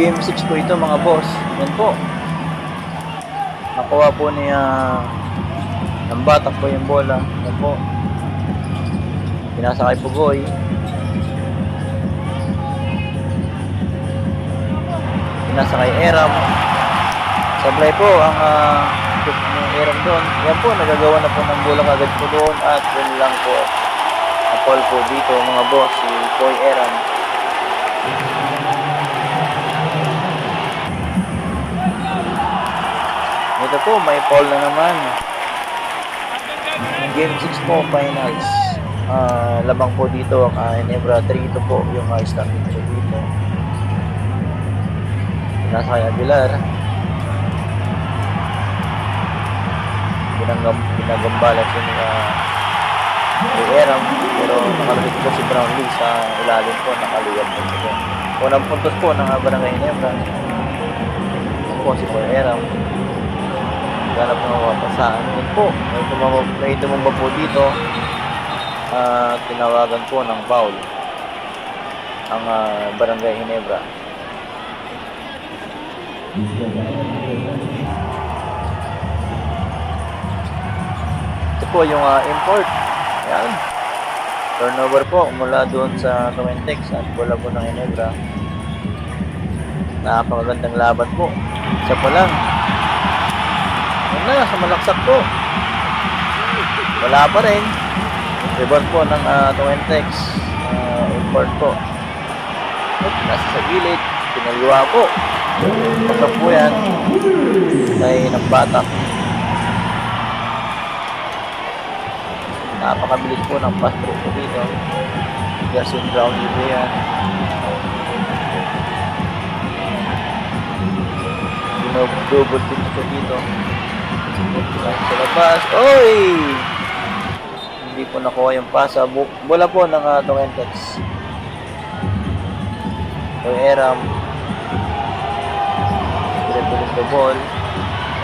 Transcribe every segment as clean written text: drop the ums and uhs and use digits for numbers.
Game 6 po ito mga boss. Yan po. Nakuha po niya ng batak po yung bola. Yan po. Pinasa kay Pugoy. Pinasa kay Eram. Sablay po ang Eram doon. Yan po, nagagawa na po ng bola kagad po doon. At yun lang po. Napol po dito mga boss, si Boy Eram. Ito po, may fall na naman. Game 6 po, finals. Labang po dito ang Ginebra. 3 ito po yung standing po dito. Nasa kay Aguilar. Pinagambala siya ni Eram. Pero nakarating po si Brownlee sa ilalim po. Nakaliyab po siya. Unang puntos po ng Barangay Ginebra. Ito po si Boy Eram. Ganap na mapapasaan. Yun po. May tumumba po dito. Tinawagan po ng foul ang Barangay Ginebra. Ito po yung import. Ayan. Turnover po mula doon sa Tumentex at bola po ng Ginebra. Napakagandang laban po. Isa pa lang. Yan na, sa malaksak po. Wala pa rin. Rebound po ng Tumentex. Import po. At nasa sa gilid. Pinaliwa po. Pasok po yan. Ay ng batak. Napakabilis po ng pass through po dito. Justin Brown dito yan. Double team po dito. Sa labas. Oy! Hindi po nakuha yung pasa. Bola po ng Tumentex. Boy Eram. Diretso the ball.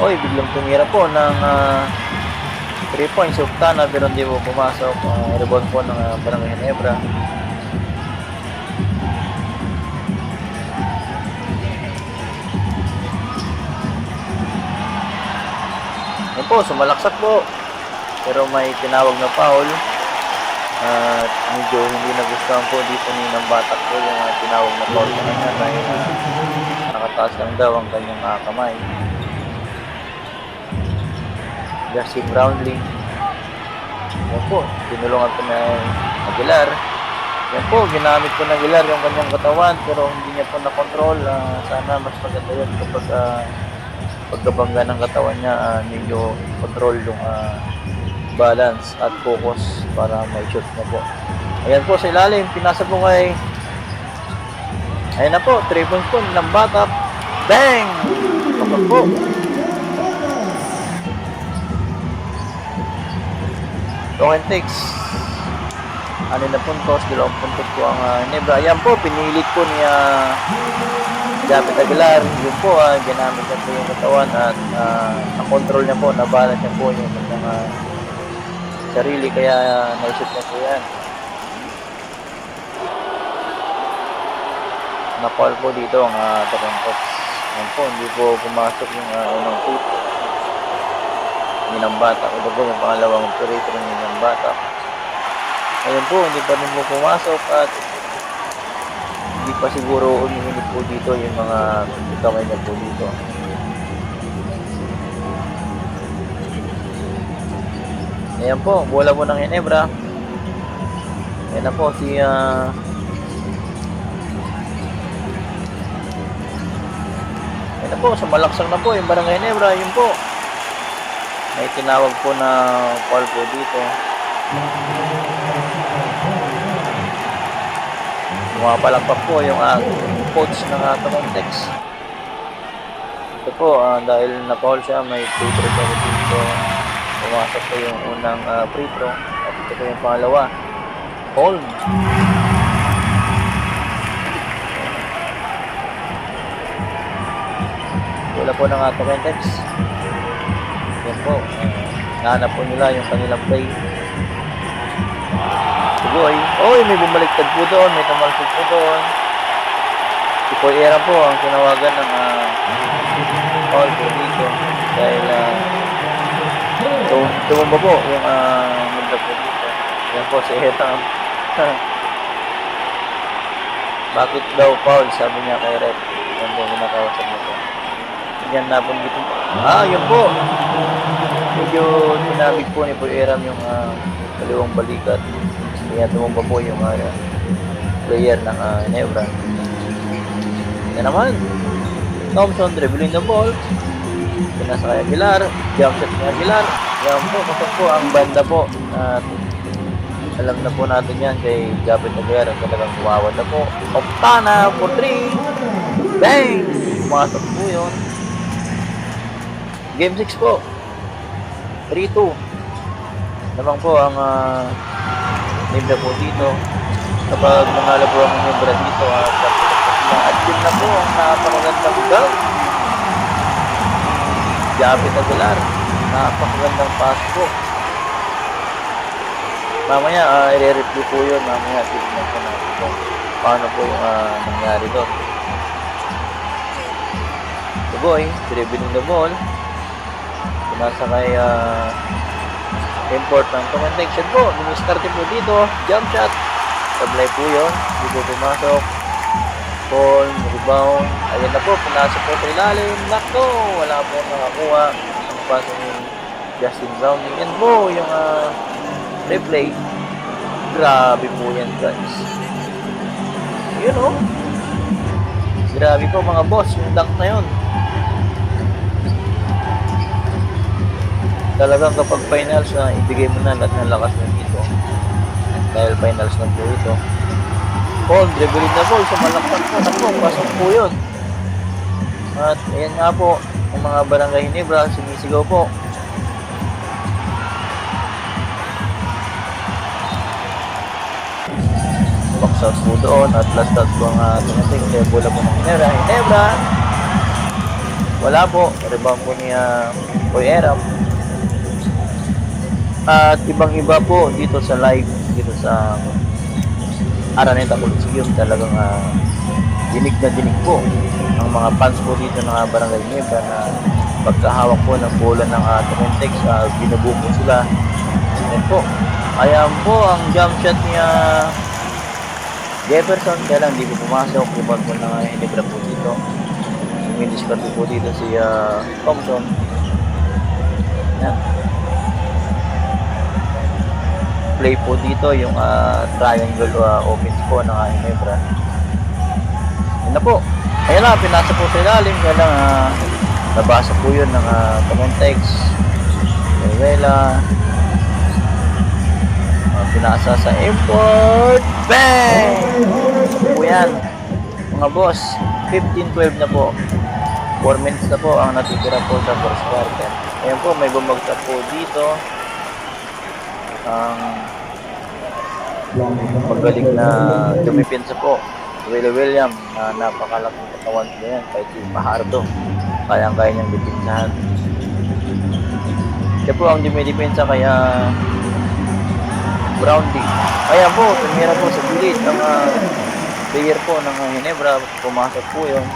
Oy, biglang tumira po ng 3 points. Uktana, pero hindi po pumasok. Rebound po ng Barangay Ginebra. Yan po, sumalaksak po. Pero may tinawag na foul. At medyo hindi nagustuhan po dito ni ng batak po yung tinawag na foul sa kanya dahil nakataas lang daw ang kanyang kamay. Justin Brownlee. Yan po, tinulungan po na Aguilar. Yan po, ginamit po na Aguilar yung kanyang katawan pero hindi niya po na-control. Sana mas maganda yun kapag pagkabangga ng katawan niya, medyo control yung balance at focus para may shoot na po. Ayan po sa ilalim, pinasa po kay ayan na po, 3 points po ng batak. Bang! Kapag po. Tumentex. Ano na puntos, 2 puntos po ang Ginebra. Ayan po, pinilit po niya Japet Aguilar. Yun po, ginamit niya po yung katawan at na-control niya po, na-balance niya po yung kanyang sarili, kaya na-shoot na po yan. Na-foul po dito ang Tumentex. Yan po, hindi po pumasok yung unang shoot. Ng batak. Ito po yung pangalawang operator ng batak. Ayun po, hindi pa rin po pumasok at hindi pa siguro umihinit po dito yung mga kamay niya po dito. Ayan po, bola po ng Ginebra. Ayan na po si ayan na po, sumalaksak na po yung Barangay Ginebra. Yun po, may tinawag po na foul po dito. Pumapalakpak po yung coach ng Tumentex. Ito po, dahil na-foul siya, may free throw po dito. Pumasok po yung unang free throw. At ito po yung pangalawa. Foul. Wala po ng Tumentex. Yan po, nahanap po nila yung kanilang play. Pugoy. Oy, may bumaliktad po doon, may tumalsik po doon. Si Poyera po ang tinawagan ng foul po dito dahil tumumba po yung Nibra po dito. Yan po si Etam. Bakit daw foul? Sabi niya kay Rep. Yan po, minakawasan mo po. Yan nabanggit po. Yun po. Medyo tinabig po ni Poyeram yung kaliwang balikat. Kaya tumumba po yung player ng Ginebra. Yan naman. Thompson dribbling the ball. Pinasa kay Aguilar. Jump shot ni Aguilar. Yan po. Kapag po ang banda po. At alam na po natin yan kay Japet Aguilar. Ang talagang kumawad na po. Optana for 3. Bang! Pumasok po yun. Game 6 po. 3-2. Lamang po ang Nibra po dito. Kapag nanalo po ang Nibra dito at yun na po ang napakagandang goal. Japet Aguilar. Napakagandang pass po. Mamaya i-review po yun. Mamaya tignan po natin kung paano po yung nangyari doon. The boy, dribbling the ball. Nasa kay import ng commentation po. Ministarte po dito. Jump shot. Sablay po yun. Dito pumasok. Ball, rebound. Ayan na po. Pinasok po sa ilalim. Nakto. Wala po nakakuha. Ang paso ni Justin Browning. Yan po yung replay. Grabe po yan guys. Yun o. Grabe po mga boss. Yung dunk na yun. Talagang kapag finals na ibigay mo na lahat ng lakas mo dito dahil finals na po ito. Paul, dribbling na ball sa malakpan po. Naku, pasok po yun. At ayan nga po ang mga Barangay Ginebra sumisigaw po. Box out po doon at last out po ang tinating kaya bola po ng Ginebra. Wala po. Rebound po ni Poyeram. At ibang-iba po dito sa live, dito sa Araneta Coliseum, talagang dinig na dinig po ang mga fans po dito ng Barangay Ginebra na pagkahawak po ng bola ng Tumentex, binubuo po sila. Yan po. Ayan po ang jump shot niya Jefferson, kaya lang hindi po pumasok. Rebound po ng Ginebra po dito. Sumindiscard po dito si Thompson. Yan. Play po dito yung triangle offense po ng Ginebra. Yan na po. Ayan na, pinasa po sa ilalim. Kaya lang nabasa po yun ng Tumentex. Vela. Pinasa sa import. Bang! Po yan. Mga boss, 15-12 na po. 4 minutes na po ang natitira po sa first quarter. Ayan po, may bumagsak po dito. Magaling na dumipensa po William na napakalaking katawan ko yan kahit si Pahardo kayang-kaya niyang dipinsahan. Siya po ang dumidepensa kaya Brownlee. Kaya po tumira po sa gilid ang player po ng Ginebra. Pumasok po yun.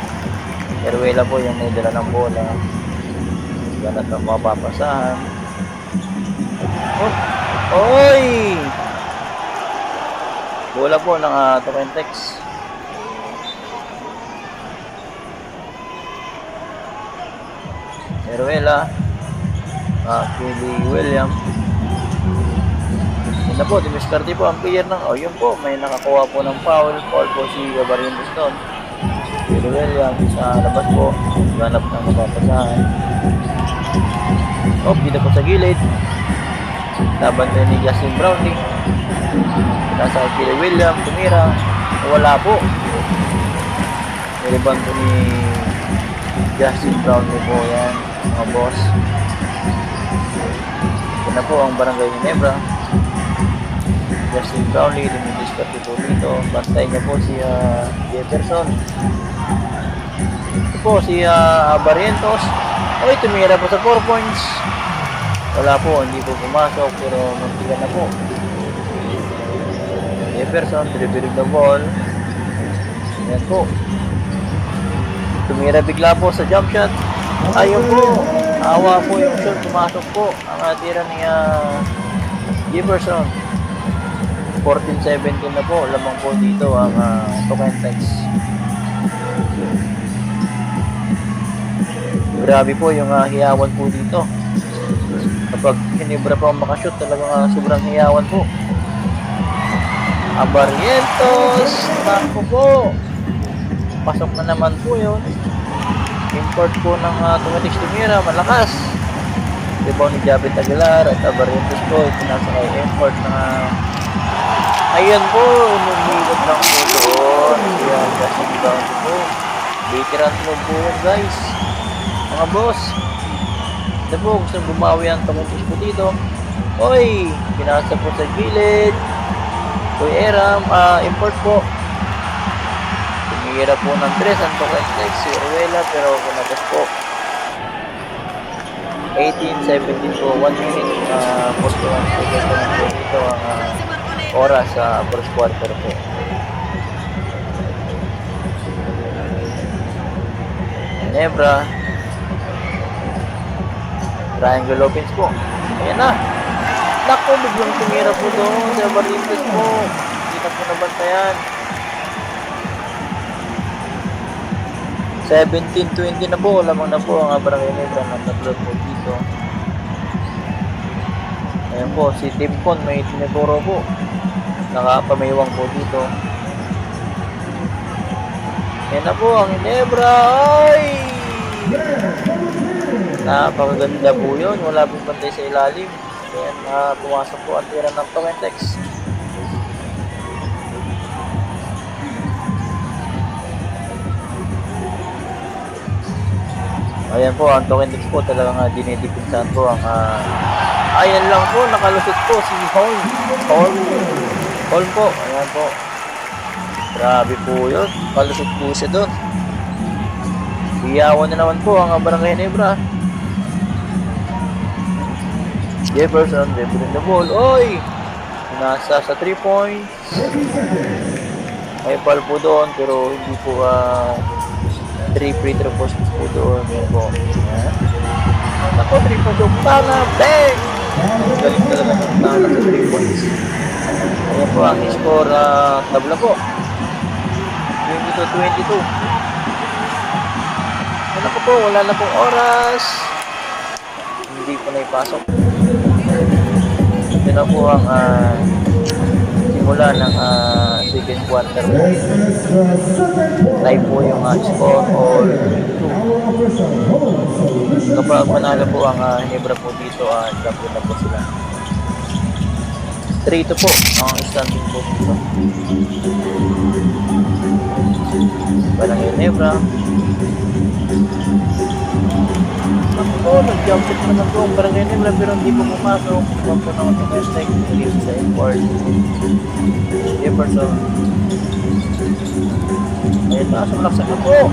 Eruela po yung may dala ng bola. Ganat ng mapapasahan. Oy! Bola po ng Tumentex. Eruela. Kelly William. Yun na po, dimiskarte po ang player ng... yun po, may nakakuha po ng foul. Foul po si Barrientos doon. Kelly William, sa labas po. Ganap ng mapapasahan. Dito po sa gilid. Laban din ni Justin Browning. Nasa kay William, tumira. Wala po. Niliban po ni Justin Browning po yan, mga boss. Yan na po ang Barangay Ginebra. Justin Browning, dumidiscarte po dito. Bantay niya po si Jefferson. Ito po si Barrientos. Tumira po sa 4 points. Wala po, hindi po pumasok pero muntikan na po. Jefferson, dribbling the ball. Yan po. Tumira bigla po sa jump shot. Ayun po. Awa po yung shot. Pumasok po. Ang tira ni Jefferson. 14-17 na po. Lamang po dito ang Tokentex. Grabe po yung hiyawan po dito. Kapag Ginebra po ang makashoot, talagang sobrang hiyawan po. Barrientos. Tako po. Pasok na naman po yun. Import po ng Tokentex Tumira. Malakas. Rebound ni Javit Aguilar at Barrientos po. Pinasakay import na ayan po. Lumilot lang po doon. Ayan. Kasi rebound po. Veteran mo po yun guys. Mga boss. Ito po. Gusto bumawi ang Tokentex po dito. Oy. Pinasa po sa gilid. Kuy Eram. Import po. Tumira po ng 3 ang Tokentex. Si Ruela pero kunagas po. 18-17 po, 1 minute, 41 seconds na po dito ang oras sa first quarter po. Ginebra. Triangle offense po. Ayan na. Naku, biglang tumira po doon sa Barrientos po. Hindi na po nabantayan. 17-20 na po, lamang na po ang Barangay Ginebra ng tatlo po dito. Ayan po, si Timpon may tinuturo po. Nakapamaywang po dito. Ayan na po ang Ginebra. Ay! Napakaganda po yun. Wala pong bantay sa ilalim. Ayan, pumasok po ang tira ng Tokentex. Ayan po, ang Tokentex po talagang dinidipinsahan po ang ayan lang po, nakalusot po si Holm po, ayan po. Grabe po yun, kalusot po siya doon. Iyawan na naman po ang Barangay Ginebra. Jefferson, dribbling the ball. Oy! Nasa sa 3 points. May foul po doon, pero hindi po 3 free throw posts po doon. Yan po. Ayan. Ako, 3 points. Tana, bang! Galing talaga ng tana sa 3 points. Ayan po ang score. Tabla po. 22-22. Ano po, wala na pong oras. Hindi po na ipasok. Ito na po ang simula ng second quarter po. Live po yung score all 2. Kapag manalo po ang Ginebra po dito, champion na po sila. 3-2 po ang standing po dito. Barangay Ginebra. Ako, nag-jump shot naman po ang Barangay Ginebra pero hindi po pumasok. Huwag po naman po mistake sa import. Jefferson. Ayun na, sumalaksak na po.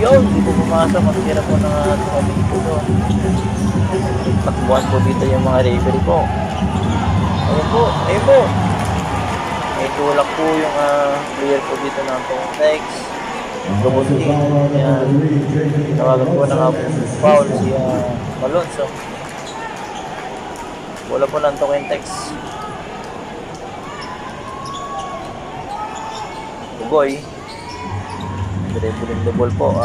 Yun, hindi po pumasok. Matira po ng Tokentex po doon. Takbuhan po dito yung mga referee po. Ayun po, ayun po. May tulak po yung player po dito ng Tokentex. Gabunti. Ayan. Tawagan po ng foul si Malonzo. Wala po ng Tokentex. Boy. Dribbling the ball po.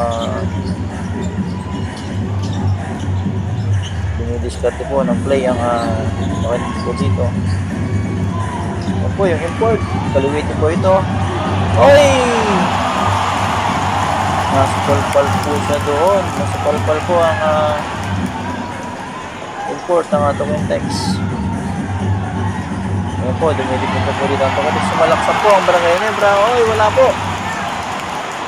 Dinidiscarte po ng play ang Tokentex po dito. Yan po yung import. Kaluwitin po ito. Oy! Nasupalpal po siya doon. Nasupalpal po ang import ng Tokentex. Ayan po, dumilipin po dito ang Tokentex. Sumalaksak po ang Barangay Ginebra. Oy, wala po.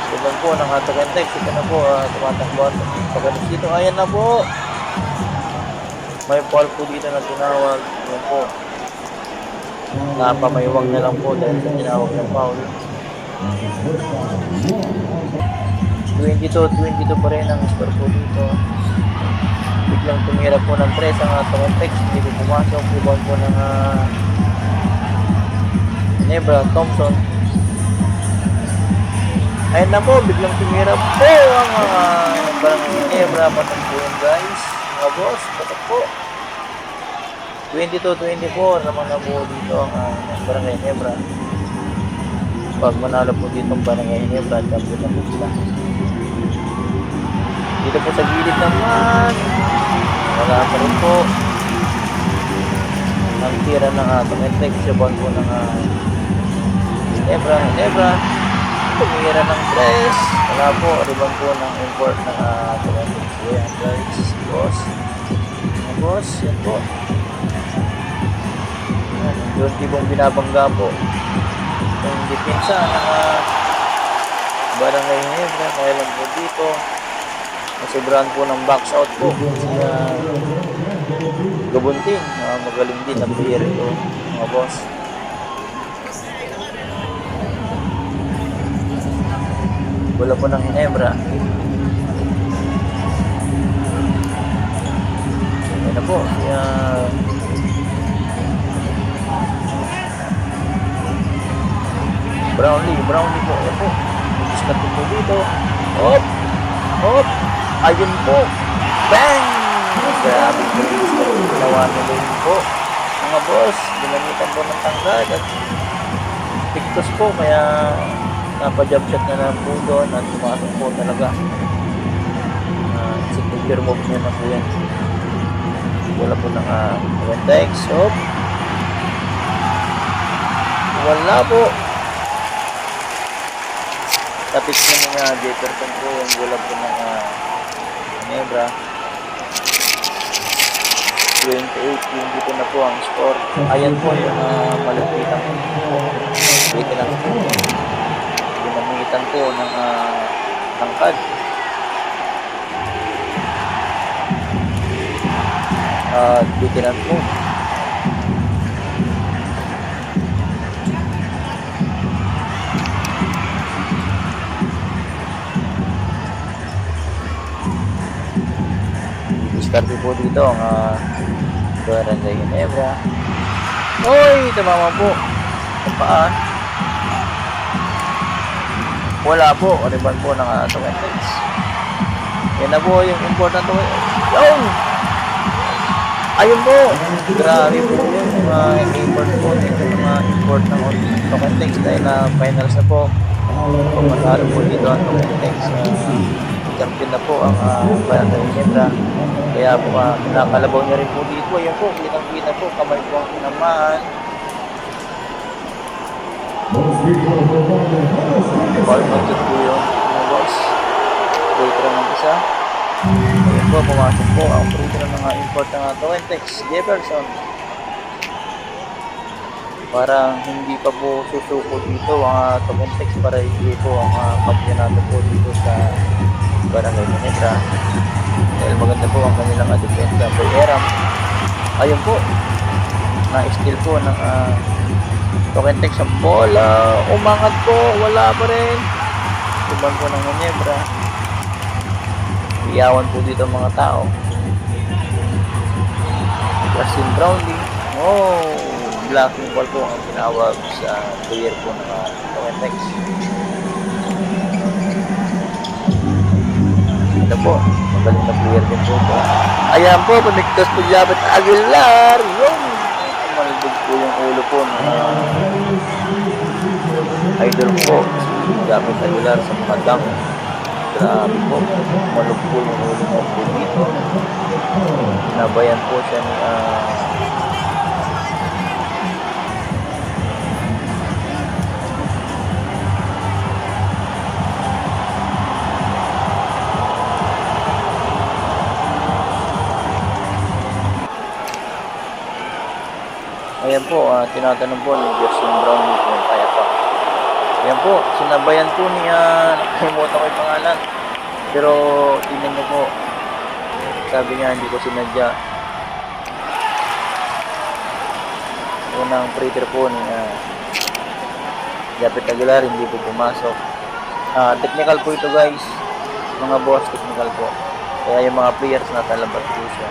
Silang po ng Tokentex. Ito na po, tumatakbo ang Tokentex dito. Ayan na po. May foul po dito na tinawag. Ayan po. Napamaywag na lang po dahil sa tinawag ng foul. 22-22 pa rin ang score po dito. Biglang tumira po ng 3 ang Tokentex. Hindi po pumasok. Rebound po ng Ginebra, Thompson. Ayun na po, biglang tumira po ang Barangay Ginebra. Patok po yun guys. Mga boss, patok po. 22-24 naman na po dito ang Barangay Ginebra. Pag manalo po dito ang Barangay Ginebra, champion na po sila. Dito po sa gilid naman, wala pa rin po. Ang tira ng tumitek sa buwan po ng Ginebra. Tumira ng press. Wala po, riban po ng import ng tumitek. So yan guys, boss. Boss, yan po. Yung tibong binabangga po. Yung depensa ng Barangay Ginebra, kaya lang po dito. Nasibrahan po ng box out po. Si Gabunting, magaling din na player ito, mga boss. Wala po ng Ginebra. Ayan na po. Brownlee po. Ayan po. Discard po dito. Hop! Ayun po. Bang! Grabe po. Ginawa nila yun po. Mga boss, ginamitan po ng tanggad at pictus po. Kaya napa-jump shot na lang po doon at tumasok po talaga. Signature move niya na po yan. Wala po ng Ventex. Hop! Wala po. Tapos ng mga Jefferson po yung bola po ng Ginebra. 28 yung dito na po ang score. Ayan po yung malapitan po. Dito lang po. Ginamitan po ng tangkad. Dito lang po. Diskarte po dito ang Barangay Ginebra. Oy, tumama po. Kapaan? Wala po. Riban po ng Tumetex. Yan na po yung important Tumetex. Yun! Ayun po! Grabe po yun. Import po. Yung mga import ng Tumetex dahil na finals na po. Kung matalo po dito ang Tumetex. Champion na po ang Barangay Ginebra. Kaya po nakalabaw niya rin po dito. Ayan po, kitang-kita po, kamay po ang tinamaan. Ball mag-jut po yun, mga boss. Free throw ng isa. Ayan po, pumasok po ang free throw ng import ng Tumetex Jefferson. Parang hindi pa po susuko dito ang Tumetex para hindi po ang kampiyonato po dito sa Barangay Ginebra. Dahil maganda po ang kanilang depensa po Eram. Ayun po, na-steal po ng Tumetex ang bola. Umangat po, wala pa rin. Iban po ng Ginebra. Iyawan po dito ang mga tao. Justin Brownlee. Blocking ball po ang tinawag sa player po ng Tumetex. Ito po, magaling na player din po ito. Ayan po, pumiktos po Japet Aguilar. Yung malibig po yung ulo po ng idol po, si Japet Aguilar sa mga dunk. Grabe po, malug po yung ulo mo po dito. Nabayan po siya ni ayan po, tinatanong po ni Justin Brown kung kaya pa. Ayan po, sinabayan po niya, nakalimutan ko yung pangalan. Pero, tingnan niyo po, sabi niya, hindi ko sinadya. Unang prater po ni Japet Aguilar, hindi po pumasok. Technical po ito guys, mga boss, technical po. Kaya yung mga players natalabas po siya.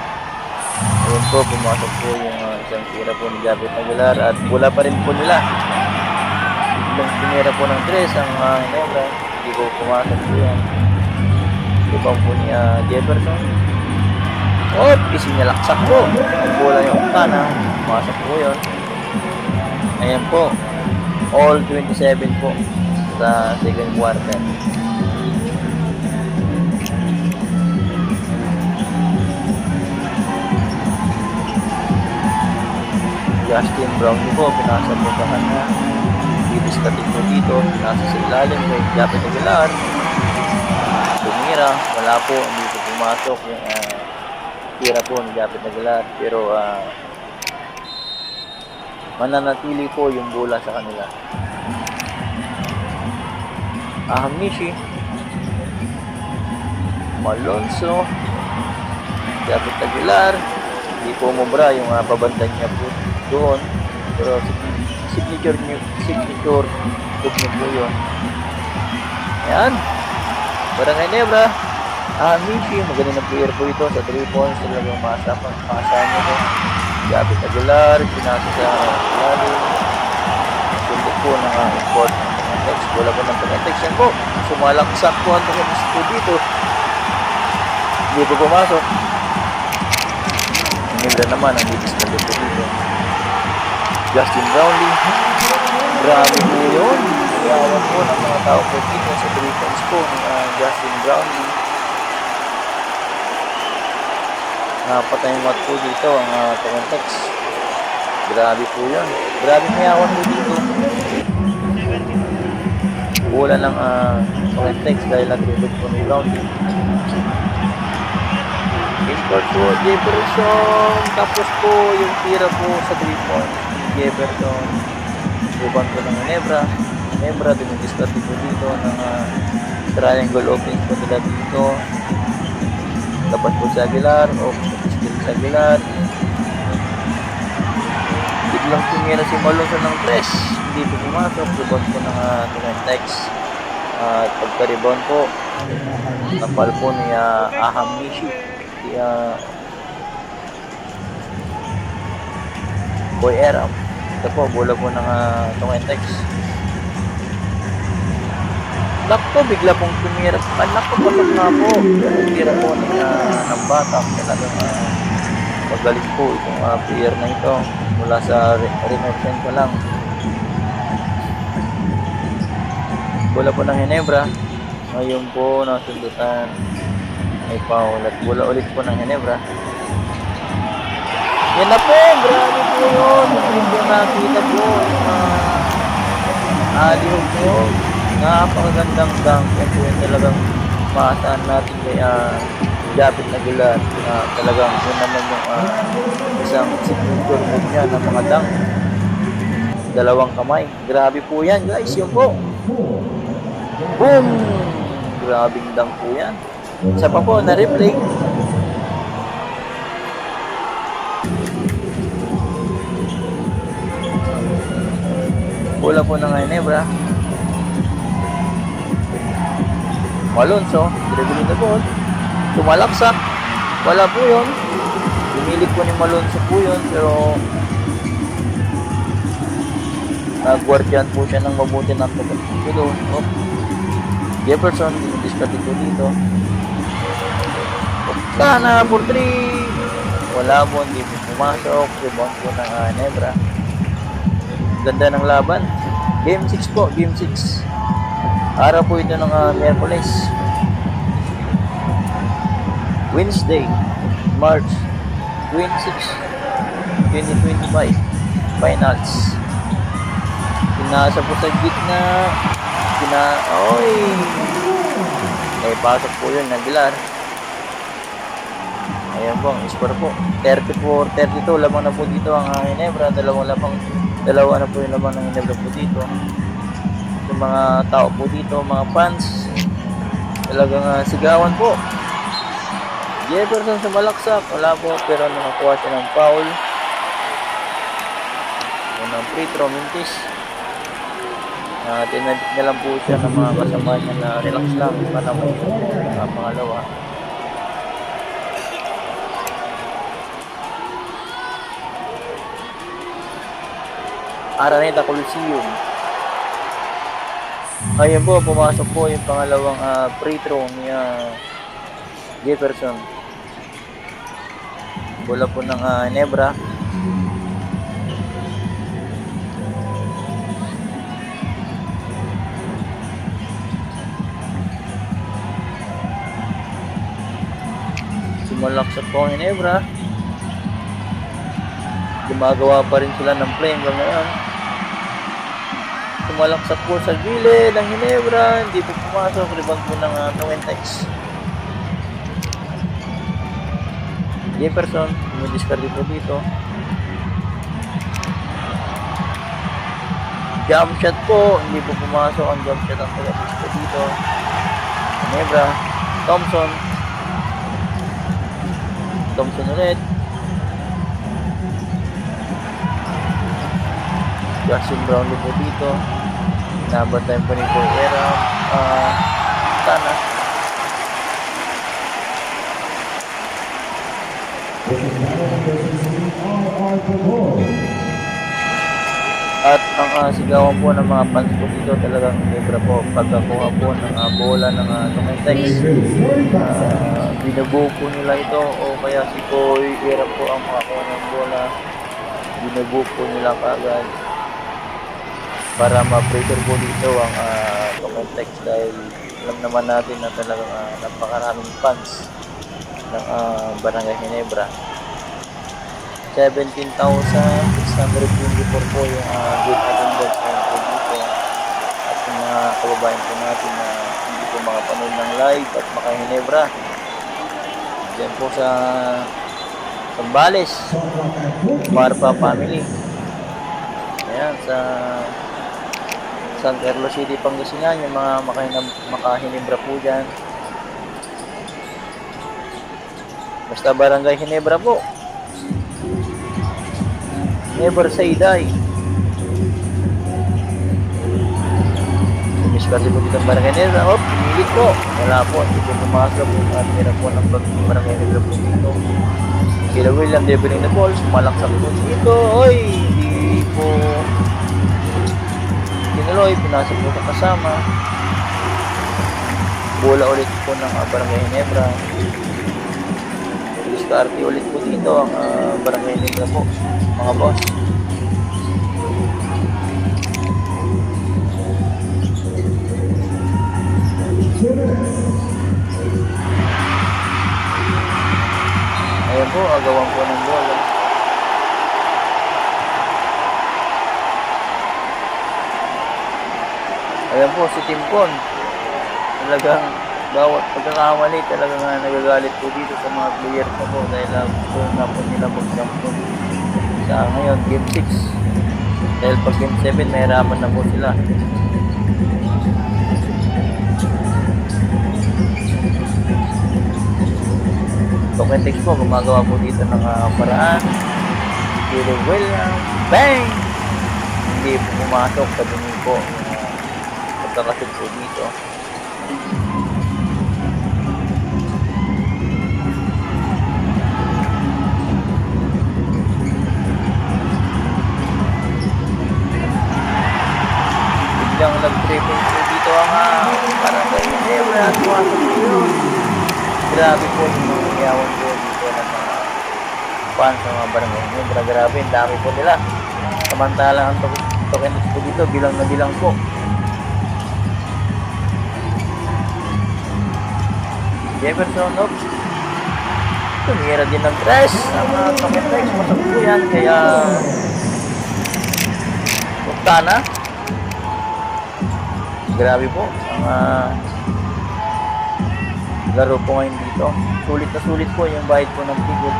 Ayun po, pumasok po yung isang tira po ni Japet Aguilar at wala pa rin po nila. Ibang tinira po ng 3 ang Ginebra. hindi ko pumasok po yan. Ibang po niya Jefferson. Oh, isinalaksak po. Ang bola yung Octana. Pumasok po yun. Ayan po. All 27 po sa second quarter. Justin Brownlee po, pinasa po sa kanya. Didiskatin po dito, pinasa sa ilalim kay Japet Aguilar. Tumira, wala po, hindi po pumasok yung tira po ni Japet Aguilar. Pero mananatili po yung bola sa kanila. Ahamishi, Malonzo, Japet Aguilar. Hindi po umubra yung pabandan niya po doon, pero signature book niyo po yun. Ayan, Barangay Nebra. Mishi, magaling na player po ito sa 3 points, talagang maasahan nyo po. Japet Aguilar, pinasa sa lalim, sulit po ng import ng text, wala po ng text yan po, sumalaksak po ang text po dito, hindi po pumasok. Nebra naman ang litis na dito dito. Justin Brownlee, grabe po yun. Iyawan po ng mga tao po dito sa 3 points po ng Justin Brownlee. Napatay yung mat po dito ang Torontex. Grabe po yun. Grabe mayawan po dito. Bola ng Torontex dahil natribot po ni Brownlee. Import po, Jefferson. Tapos po yung tira po sa 3 points. Jefferson. Uban po ng Nebra. Nebra, dumidiscard po dito ng triangle openings po nila dito. Dapat po sa Aguilar. O, still sa Aguilar. Biglang tumira si Malonzo ng press. Hindi po pumasok. Rebound po ng Torontex. At pagka-rebound po, napal po ni Ahamishi. Boy Eram. Ito po, bola po ng Torontex. Nakpo, bigla pong tumira. Nakpo, patag nga po. Tumira po ng Batak. Talagang magaling po itong player na ito. Mula sa Remersen ko lang. Bola po ng Ginebra. Ngayon po, nasundutan. May foul at bola ulit po ng Ginebra. Yan na po, grabe po yun. Hindi po nakita po alihog po. Napakagandang dunk. Yan po yung talagang maasahan natin kay Japet Aguilar. Talagang yun naman yung isang signature move niya ng mga dunk. Dalawang kamay. Grabe po yan guys, yun po. Boom! Grabing dunk po yan. Isa pa po na replay. Bola po ng Ginebra. Malonzo, dribbling the ball. Tumalaksak. Wala po yun. Dumilig po ni Malonzo po yun. Pero nagwardyan po siya ng mabuti ng pagkakas doon. Oh. Jefferson, discarded po dito. Octana for 3. Wala po, hindi po pumasok. Rebound po ng Ginebra. Ganda ng laban. Game 6 po, game 6. Araw po ito ng Miyerkules. Wednesday, March 26, 2025. Finals. Pinasa po sa gitna. Oy! May pasok po yun, Aguilar. Ayan po, ang score po. 34-32, lamang na po dito ang Ginebra. Dalawa na po yung lamang ng Ginebra po dito. Yung mga tao po dito, mga fans, talagang sigawan po. Jefferson sumalaksak, wala po, pero nakakuha siya ng foul. Unang free throw, mintis. Tinadit niya lang po siya ng mga kasama niya na relax lang para may pangalawa. Araneta Coliseum. Ayun po, pumasok po yung pangalawang free throw ni Jefferson. Bola po ng Ginebra. Sumalaksak po ang Ginebra. Gumagawa pa rin sila ng play hanggang ngayon. Sumalaksak po sa gilid ang Ginebra. Hindi po pumasok. Rebound po ng Tuentex. Jefferson, dumidiscard po dito. Jump shot po, hindi po pumasok ang jump shot ang pag-assist po dito. Ginebra, Thompson ulit. Jackson Brownlee po dito. Nabatayin po nito era Tana. At ang sigawan po ng mga fans po dito talagang Ginebra po pagkakuha po ng bola ng Tumentex. Binubuo po nila ito o kaya si Koy Era po ang makakuha ng bola. Binubuo po nila kaagad para ma-pressure po dito ang Tumentex dahil alam naman natin na talagang napakaraming fans ng Barangay Ginebra. 17,624 po yung good attendance po dito. At yung mga kababayan po natin na hindi po makapanood ng live at maka-Ginebra. Diyan po sa Zambales, Marpa family. Ayan, sa San Carlos City, Pangasinan, yung mga maka-Ginebra po dyan. Basta Barangay Ginebra po. Never say die. Miskasi po dito ang Barangay Ginebra. Oh, pinilit po. Wala po. Hindi po pumasok. At meron po ng Barangay Ginebra po dito. Kila William dribbling the ball. Sumalaksak po dito. Oy! Hindi po tinuloy. Pinasok po sa kasama. Bola ulit po ng Barangay Ginebra. Diskarte ulit po dito ang Barangay Ginebra po, mga boss. Ayan po, agawan po ng bola. Ayan po, si Timpon. Talagang bawat pagkakamali talagang nagagalit po dito sa mga players na po dahil gusto na po nila mag-jump po sa ngayon game 6 dahil pag game 7 nahirapan na po sila. Tumentex po gumagawa po dito ng paraan. Kilo William, bang! Hindi po pumasok sa dumi po pagkakasip po dito. Biglang nag-tripping po dito ang Barangay Ginebra at pumasok po yun. Grabe po yung mga iyawan po dito ng mga fans ng mga Barangay Ginebra. Grabe, ang dami po nila. Samantalang ang Tumentex po dito, bilang na bilang po. Jefferson, oops. Tumira din ng tres. Ang Tumentex, masok po yan. Kaya Tana. Grabe po. Ang laro po ngayon dito. Sulit na sulit po yung bayad po ng ticket.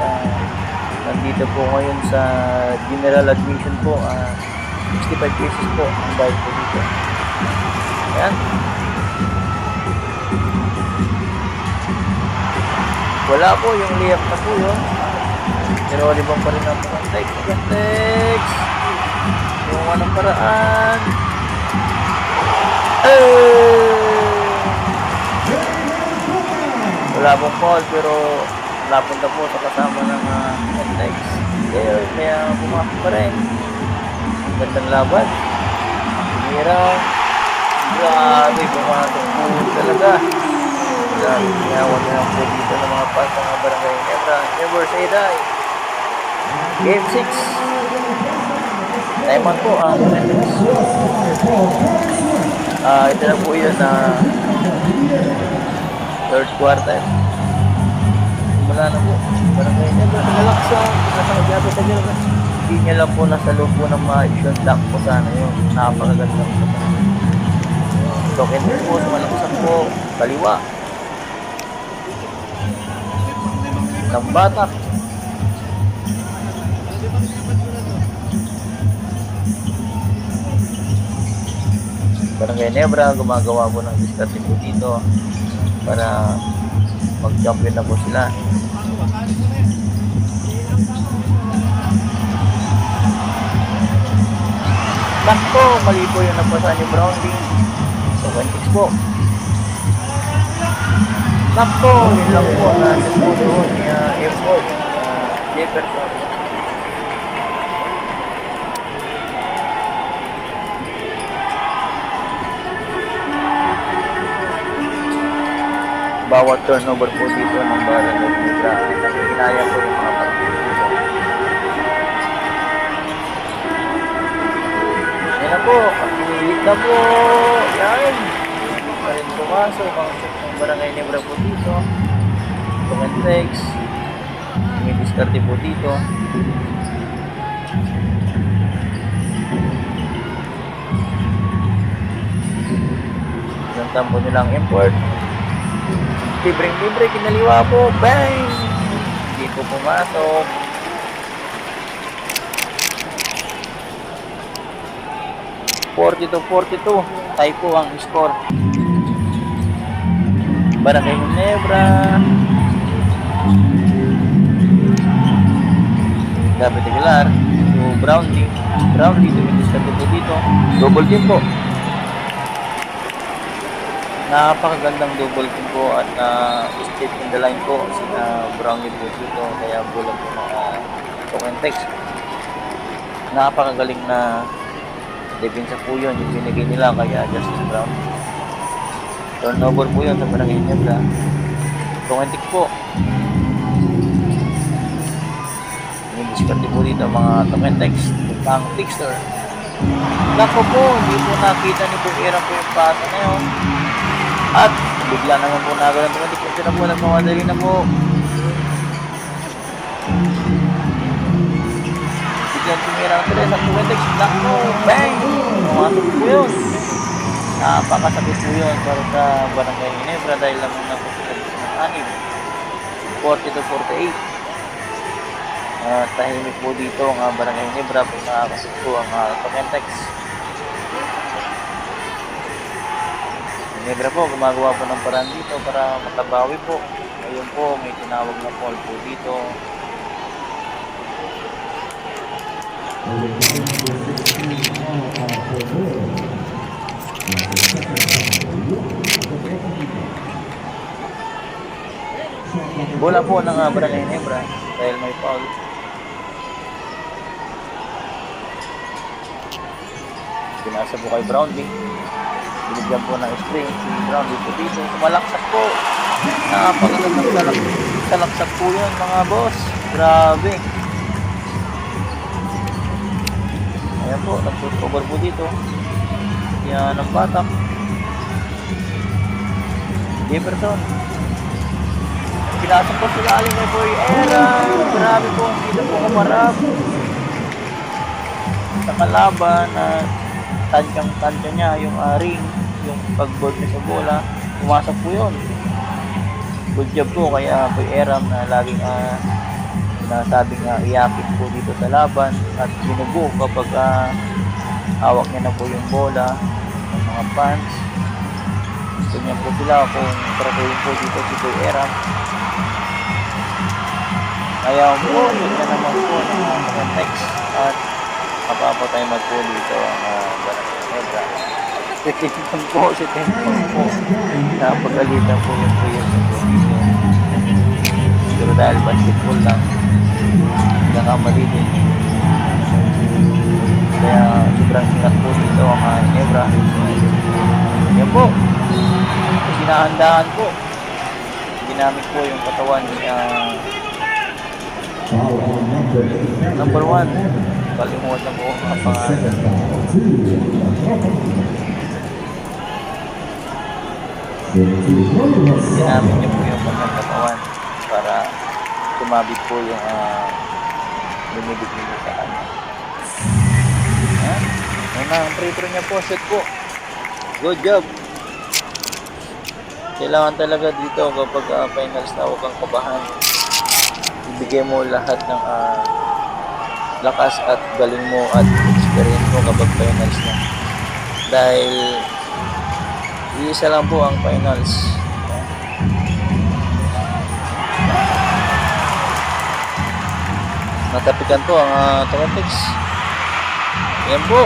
Nandito po ngayon sa general admission po. 65 pesos po ang bayad po dito. Ayan. Wala po yung layup na po yun. Pero libang pa rin ang Tumentex. Yung anong paraan. Wala pong foul pero napunta po sa kasama ng Tumentex. Kaya may pumasok pa rin. Gandang laban. Tumira. Grabe, pumasok po talaga. Grabe, ginawan na lang po dito ng mga fans ng mga Barangay Ginebra. Never say die. Game 6. Time out po ang ito na po yun na third quarter. Wala na po. Barangay Ginebra, nagalaksan. Nasakagyato sa Ginebra. Hindi niya lang po nasa loob po ng mga shot lock po sana yun. Napakaganda po. Token po, sumalaksan po. Kaliwa. Ng batak. Barangay Ginebra, gumagawa po ng diskarte po dito para mag-champion na po sila. Sakto, mali po yung napasa ni Brownlee. So, 1-6 po. Sakto, yun lang po na sa po doon ni Airport. Jefferson. Bawat turnover po dito ng Barangay Ginebra. Nanginaya po yung mga partido dito. Yan na po. Pag-ilit na po. Yan. Pa rin pumasok. Ang set ng Barangay Ginebra po dito. Tumen text. May diskarte po dito. Isang tampo nilang import. Libreng-libre, kinaliwa po. Bang! Hindi po pumasok. (42-42). Tie po ang score. Barangay Ginebra. Dapat Aguilar. To Brownlee. Brownlee, dumidiskarte po dito. Double team po. Napakagandang double team po at straight in the line po sina Brownlee po dito, kaya bulag po na token text. Napakagaling na depensa po yun yung binigay nila kaya Justice Brown. Turnover po yun sa Barangay Ginebra. Token text po. Yung diskarte po dito mga token text. Ang texter. Nako po, hindi po nakita ni Buera po yung pasa na yun. At bigla naman po nagalang tumatik. Ito na po, nagmamadali na po. Biglang tumira ang tuloy sa tumatik. Black mo, bang! Pumasok po yun. Napakasakit po yun para sa Barangay Ginebra dahil naman na po sila ng anib. 40-48. Tahimik po dito ang Barangay Ginebra pag nakakasok po ang Tokentex. Ginebra po, gumagawa po ng paraan dito para matabawi po. Ayun po, may tinawag na call po dito. Bola po ng Barangay Ginebra dahil may foul. Pinasa po kay Brownlee. Binigyan po ng spring si Brownlee po dito. Sumalaksak po. Napakagandang salaksak po yun mga boss. Grabe. Ayan po, nag-cover po dito. Yan ang batak. Jefferson. Pinasok po sila aling kay Boy Era. Grabe po, hindi na po kumarap. Sa kalaban na tansya niya yung ring, yung pag-board niya sa bola, pumasok po yun. Good job po kaya Boy Eram na laging nasabing iyakit po dito sa laban at binubo kapag hawak niya na po yung bola ng mga fans. Gusto niya po sila kung tratuhin po dito si Boy Eram. Kaya po, yun na naman po ng mga text at mapapatay po dito ang Barangay Ginebra. Sitingpon po. Napagalitan po yung player po dito. Pero dahil basketball lang, nakamali din. Kaya sobrang sikat po dito ang Ginebra. Yan po. Sinahandaan po. Ginamit po yung katawan ni number 1. Kalimutan po ang pangalan. Ginamit niya po yung kanyang katawan para sumabit po yung lumibig niya sa kanya. Yan ang free throw niya po. Set po. Good job. Kailangan talaga dito kapag finals na huwag kang kabahan. Ibigay mo lahat ng lakas at galing mo at experience mo kapag finals na. Dahil iisa lang po ang finals. Natapikan po ang Torontex. Yan po.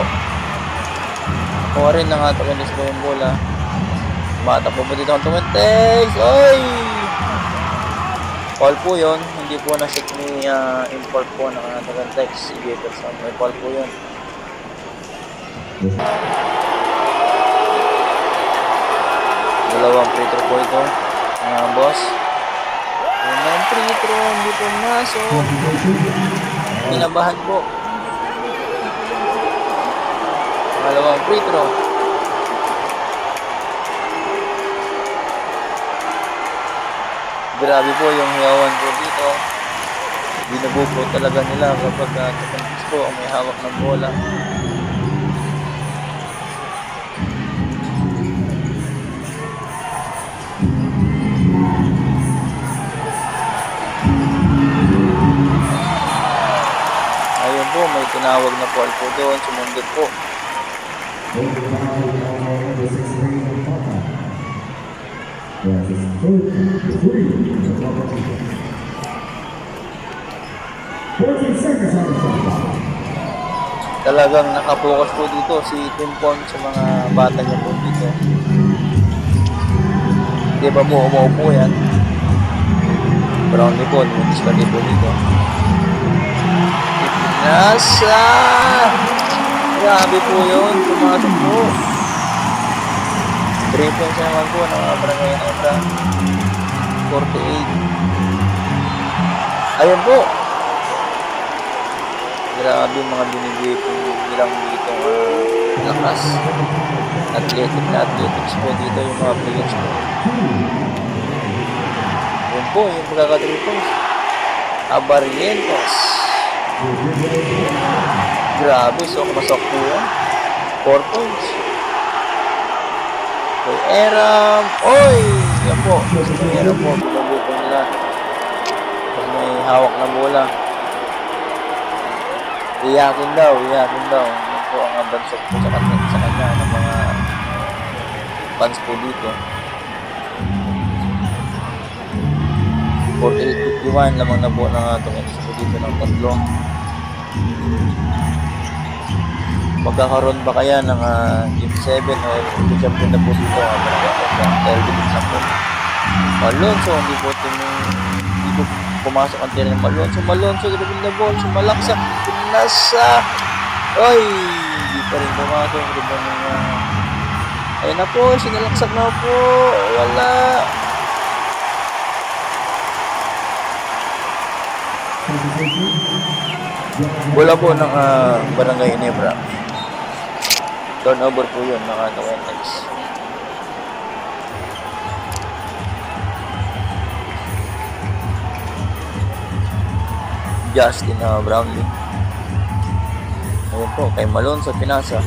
Kuha rin ng Torontex po yung bola. Matakbo po dito ang Torontex. Oy! Foul po yun. Hindi po na-set ni import po ng Torontex. Si Jefferson. May foul po yun. Dalawang free throw po ito. Boss. Dalawang free throw. Hindi po masok. Kinabahan po. Dalawang free throw. Grabe po yung hiyawan po dito. Binubuko talaga nila kapag Torontex po ang may hawak ng bola. Ayun po, may tinawag na foul po doon. Sumundot po. Talagang nakapokus po dito si Timpon sa mga bata niya po dito. Di ba po umuupo yan? Brownlee po, discarded po dito. Nasa! Grabe po yun, pumasok po. 3 points naman po ng Barangay Nebra. 48. Ayun po. Grabe mga binigay po nilang dito lakas. Athletics po dito yung mga players po. Ayun po yung pagkaka-3 points. Abarrientos. Grabe, so masok po yan. 4 points. Kay Eram. Oy! Yan po. Kay Eram po. Binubuko nila. Tapos may hawak na bola. Iyakin daw. Yan po ang bansok po sa kanya ng mga fans po dito. 48-51 lamang na po ng Torontex po dito ng tatlo. Magkakaroon ba kaya ng Game 7 o champion na po dito dahil bilis na po Malonzo, hindi po pumasok ang tira ng Malonzo dribble na ball, sumalaksak pinasa, oy hindi pa rin pumasok dribble ng ayun na po, sinalaksak na po, wala. Bola po ng Barangay Nebra. Turnover po yun ng Torontex. Justin Brownlee. Ayun po, kay Malonzo pinasa.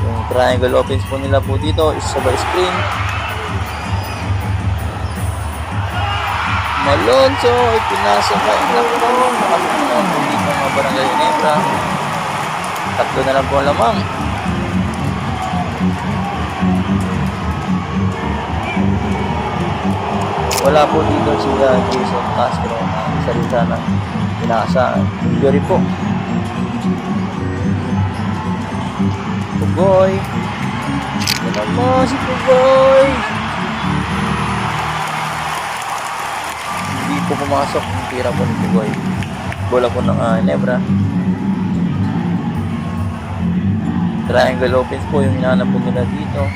Yung triangle offense po nila po dito is sabay screen. Malonzo, ipinasa ka. Nako, nakalimutan po dito mga Barangay Nebra. Tatlo na lang po lamang. Wala po dito si Jason Castro na salita na pinasa. Injury po. Pugoy. Ito mo si Pugoy. Hindi po pumasok. Ang tira po ni Pugoy. Bola po ng Nebra. Triangle opens po yung hinahanap po nila dito.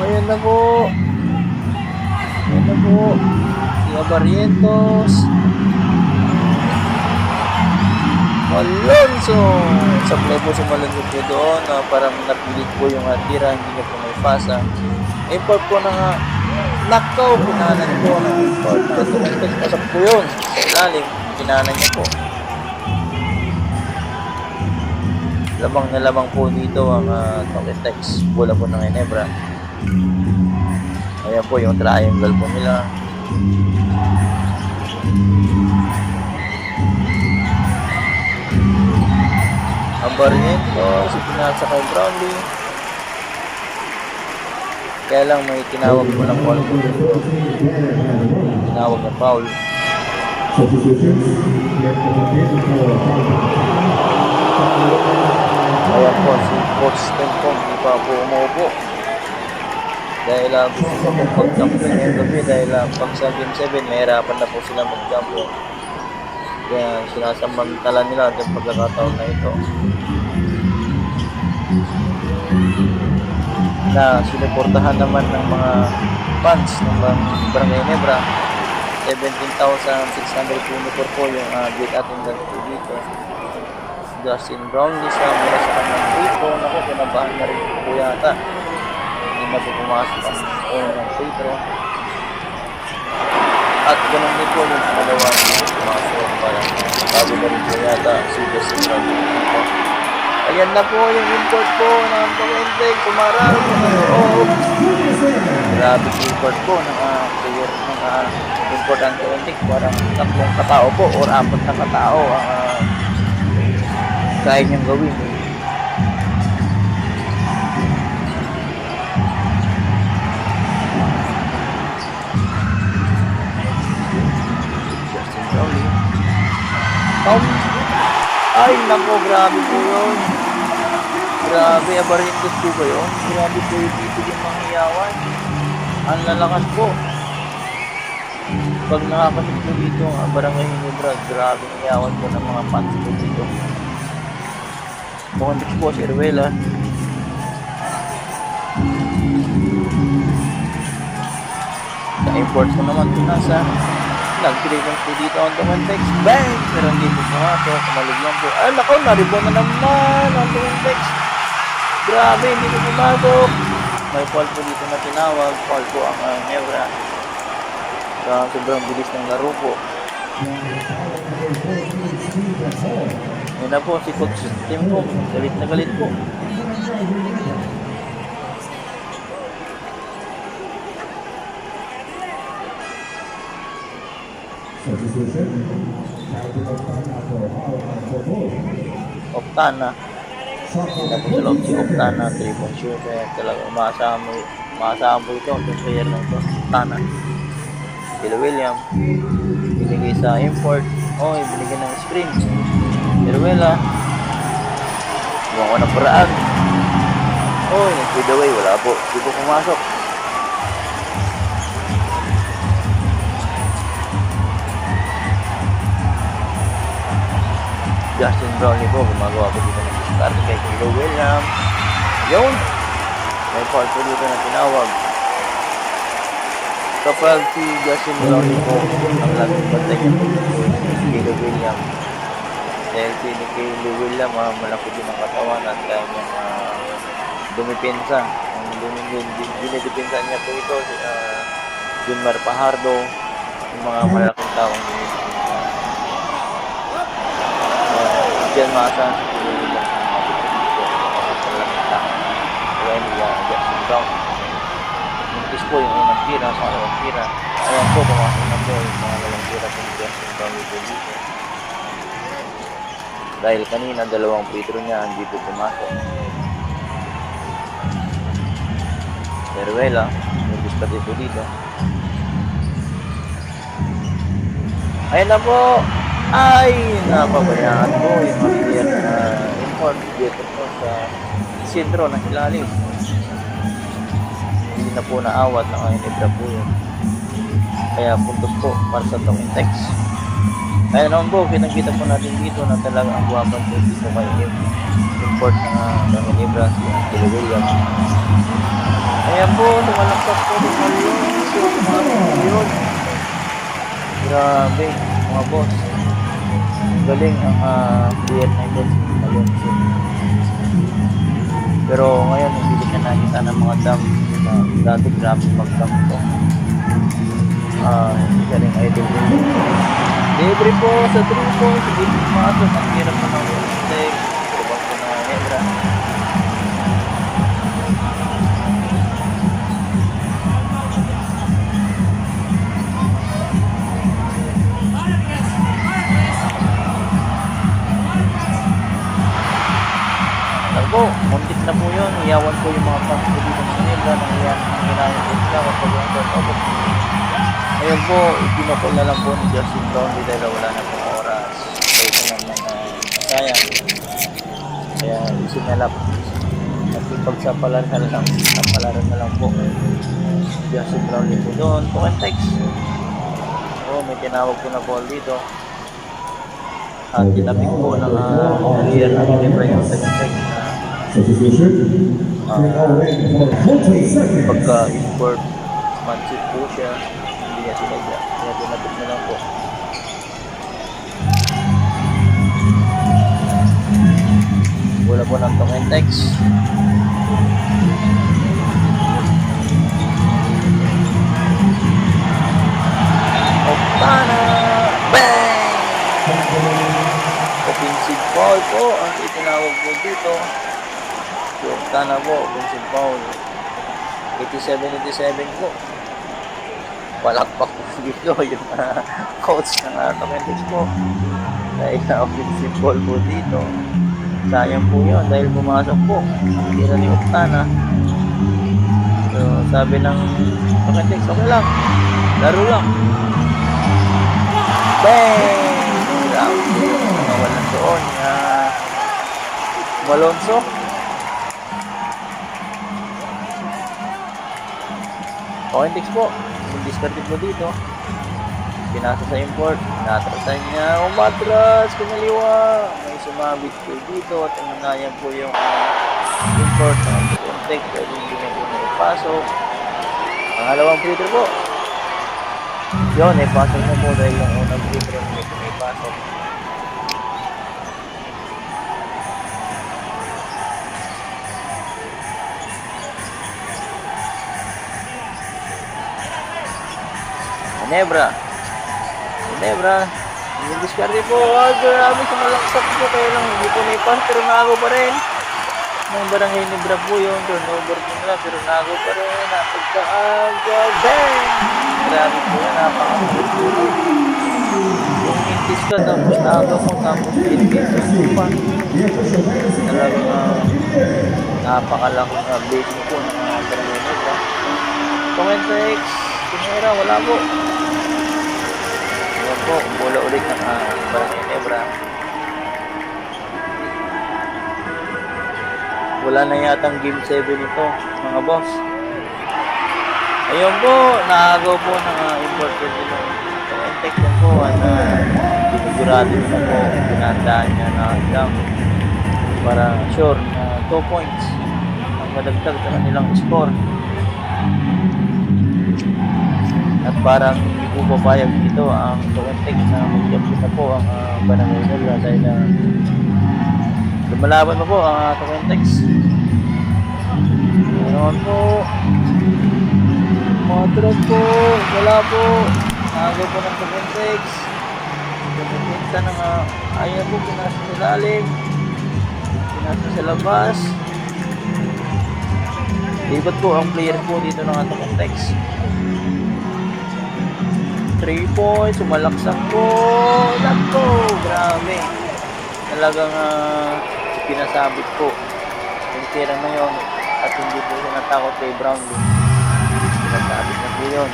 Ayan na po. Ayan na po. Si Abarientos. Alonso. Sa play po sumalunod po doon para napilit po yung tira. Hindi niya po may pasa. Import po na nga. Nakaw. Pinahanan po ng import. Pasok po yun. Sa ilalim. Pinahanan niya po. Lamang na lamang po dito ang Togetex. Bola po ng Ginebra. Ayan po yung triangle po nila. Ang Barrientos, pinasa kay Brownlee. Kaya lang may tinawag po ng foul po dito. Tinawag na foul. Ayan po, si Coach Tencom, hindi pa po umuupo. Dahil gusto po mag-champion ngayong gabi dahil pag sa Game 7, mahirapan na po sila mag-champion. Kaya sinasamantala nila ang pagkakataon na ito. Na sinuportahan naman ng mga fans ng Barangay Ginebra. 17,600 uniform po yung gate attendance po dito. Justin Brownlee sa mula sa kanyang free throw. Naku, pinabahan na rin po yata. Hindi na po pumasok ang unang free throw. At ganun din po yung dalawang pumasok para bago na rin po yata si Justin Brownlee. Ayan na po yung import po ng Togetex. Pumarang grabe import po ng player ng import ng Togetex. Parang 3 katao po or 4 na katao ang kaya niyang gawin. Justin Brownlee. Ay, nako, grabe po yun. Grabe, Abarientos po ba yun? Grabe po yung dito yung manghiyawan. Ang lalakas po. Pag nakakasip po dito ang Barangay Ginebra, grabe hiyawan po ng mga fans po dito. Mukhang po si Ruela. Sa-import ko naman po nasa nag-create po dito ang Togetex. Bang! Pero hindi po pumasok. Kumalig lang po. Ay, nako, naribon na naman ang Togetex. Grabe, hindi po pumasok. May foul po dito na tinawag. Foul po ang Ginebra. Sobrang bilis ng laro po. Yan na po si Coach Tencom. Galit na galit po. Optana. Tapos sa loob si Optana, 3-point shooter. Talagang maasahan po ito. Yung player na ito, Optana. Sila William. Binigay sa import. Oh, binigay ng screen. Iruela. Buwan ko ng paraan. Oh, nag-feed away. Wala po. Hindi po pumasok. Justin Brownlee po, gumagawa po dito ng start kay Kilo William. Yun! May foul po dito na tinawag. Kapag si Justin Brownlee po, ang laging bantay niya po si Kilo William. Dahil si Kilo William, malaki din ang katawan at kaya niyang dumipinsa. Ang dinidepensa niya po ito, si Junmar Pajardo, yung mga malaking taong dinidepensa. Diyan maasahan si Kilo William sa mga malaking taong. Kaya niya, Justin Brownlee. Mintis po yung unang tira sa kalawang tira. Ayan po, pumasok na po yung mga kalawang tira sa Justin Brownlee po dito. Dahil kanina, 2 free throw niya, hindi po pumasok. Teruela, mintis pati po dito. Ayan na po! Ay! Napabayaan po yung mga player na import dito po sa sentro ng ilalim. Hindi na po naawat na Ginebra po yun. Kaya puntos po para sa Togetex. Kaya naman po, kitang-kita po natin dito na talaga ang guwapan po dito kay import na Ginebra si Angelo Williams. Ayan po, lumalaksak po ng Malyon. So, yun. Grabe, mga boss. Galing ang player na ito si Malyon. Pero ngayon, hindi ko na nakita ng mga dam na dati grabe mag-dam po. Hindi ka rin idol ko. Libre po sa 3 points, hindi po pumasok. Ang hirap po ng mistake. Trubang po ng Ginebra. Po, muntik na po yun. Iyawan po yung mga fans po dito ng Ginebra. Nangyayari ng hinayang po sila kapag yung turnover. Ngayon po, ipinokol na lang po ni Justin Brownlee dahil wala na po oras. So, ito naman sayang. Kaya isinalap. Nakipagsapalaran na lang po. Justin Brownlee po doon. Tukan-tex. May tinawag po na ball dito. At tinapik po ng player ng Ginebra yung Tukan-tex na pagka-import matchit po siya, hindi niya tinagya, kaya tinapit na lang po. Wala po ng Tukan-tex. Oktana! Bang! Offensive foul po ang itinawag po dito. Oktana po, offensive foul. 87-87 po. Palakpak po dito yung coach ng Tukan-tex po. Dahil na offensive foul po dito. Sayang po yun dahil pumasok po. Ang tira ni Oktana. So, sabi ng Tukan-tex, okay lang. Laro lang. Bang! Nawalan doon Malonzo. Tukan-tex po, discarded po dito. Pinasa sa import, natrasan niya, umatras, kumaliwa. May sumabit po dito at umunaya po yung import ng Tukan-tex. Pwede hindi na po naipasok. Pangalawang free throw po. Yun, naipasok na po dahil yung unang free throw hindi po naipasok. Ginebra, yung discard po, grabe sumalaksak po, kaya lang hindi po naipas, pero nago pa rin. Ng barangay Ginebra po yun, turnover po nila, pero nago pa rin, napagkaaga, bang! Grabe po yan, napakakulit po. Yung intis ka, tapos nago po, tapos intis pa. Talagang napakalakong base po ng barangay Ginebra. Tukan-tex, Ginebra, wala po. Ayan po, bola ulit ng barangay Ginebra. Wala na yatang game 7 ito, mga boss. Ayun po, nakagaw po ng importer nila. Tukan-tex yan po, sinigurado na po, pinandaan niya na jump para sure na 2 points ang madagdag sa kanilang score. At parang hindi po papayag dito ang Tukan-tex na mag-jump na po ang barangay Ginebra dahil lumalaban pa po ang Tukan-tex. Meron po Madrog po, wala po. Nagaw po ng Tukan-tex. Pinapinta ng ayaw po, pinasa sa lalim, pinasa sa labas. Libat po ang player po dito ng Tukan-tex. 3 points, sumalaksak po. Nako, grabe. Talagang pinasabit po yung tira na yun at hindi po siya natakot kay Brownlee. Pinasabit na po yun.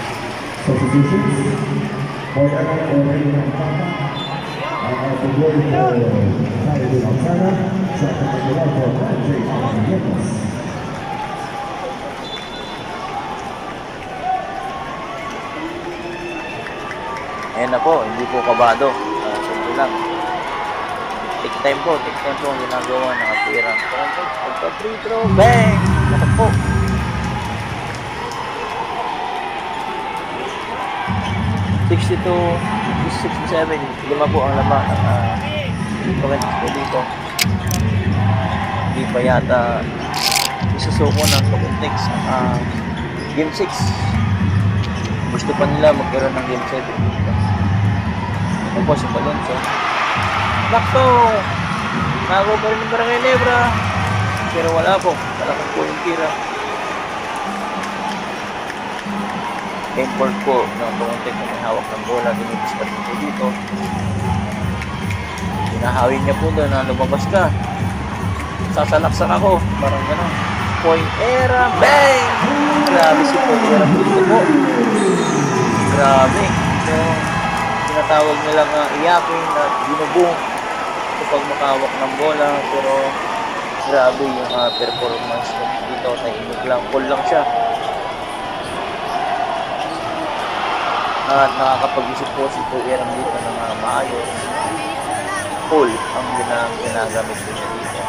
Ayan na po, hindi po kabado. take time po ang ginagawa ng appearance. Pagka free throw, bang! Naku po. 62, 67, lima po ang lamang ng comments ko dito. Hindi pa yata isusuko ng Copentex Game 6. Gusto pa nila magkaroon ng Game 7 dito. Ito po si Balonso. Nakto! Nago pa rin ng Barangay Nebra. Pero wala po. Malakang po yung tira. Import po ng Copentex na may hawak ng bola. Dinipis pa rin po dito. Hinahawin niya po doon na lumabas ka. Sasalaksan ako. Parang gano'n. Point era. Bang! Grabe si point era po dito po. Grabe. So, tinatawag nilang iyakin at binubong kapag makahawak ng bola. Pero grabe yung performance dito. Nainig lang. Cool lang siya. At nakakapag-isip po si Kuya Eram dito ng maayos. Cool ang ginagamit ko niya dito.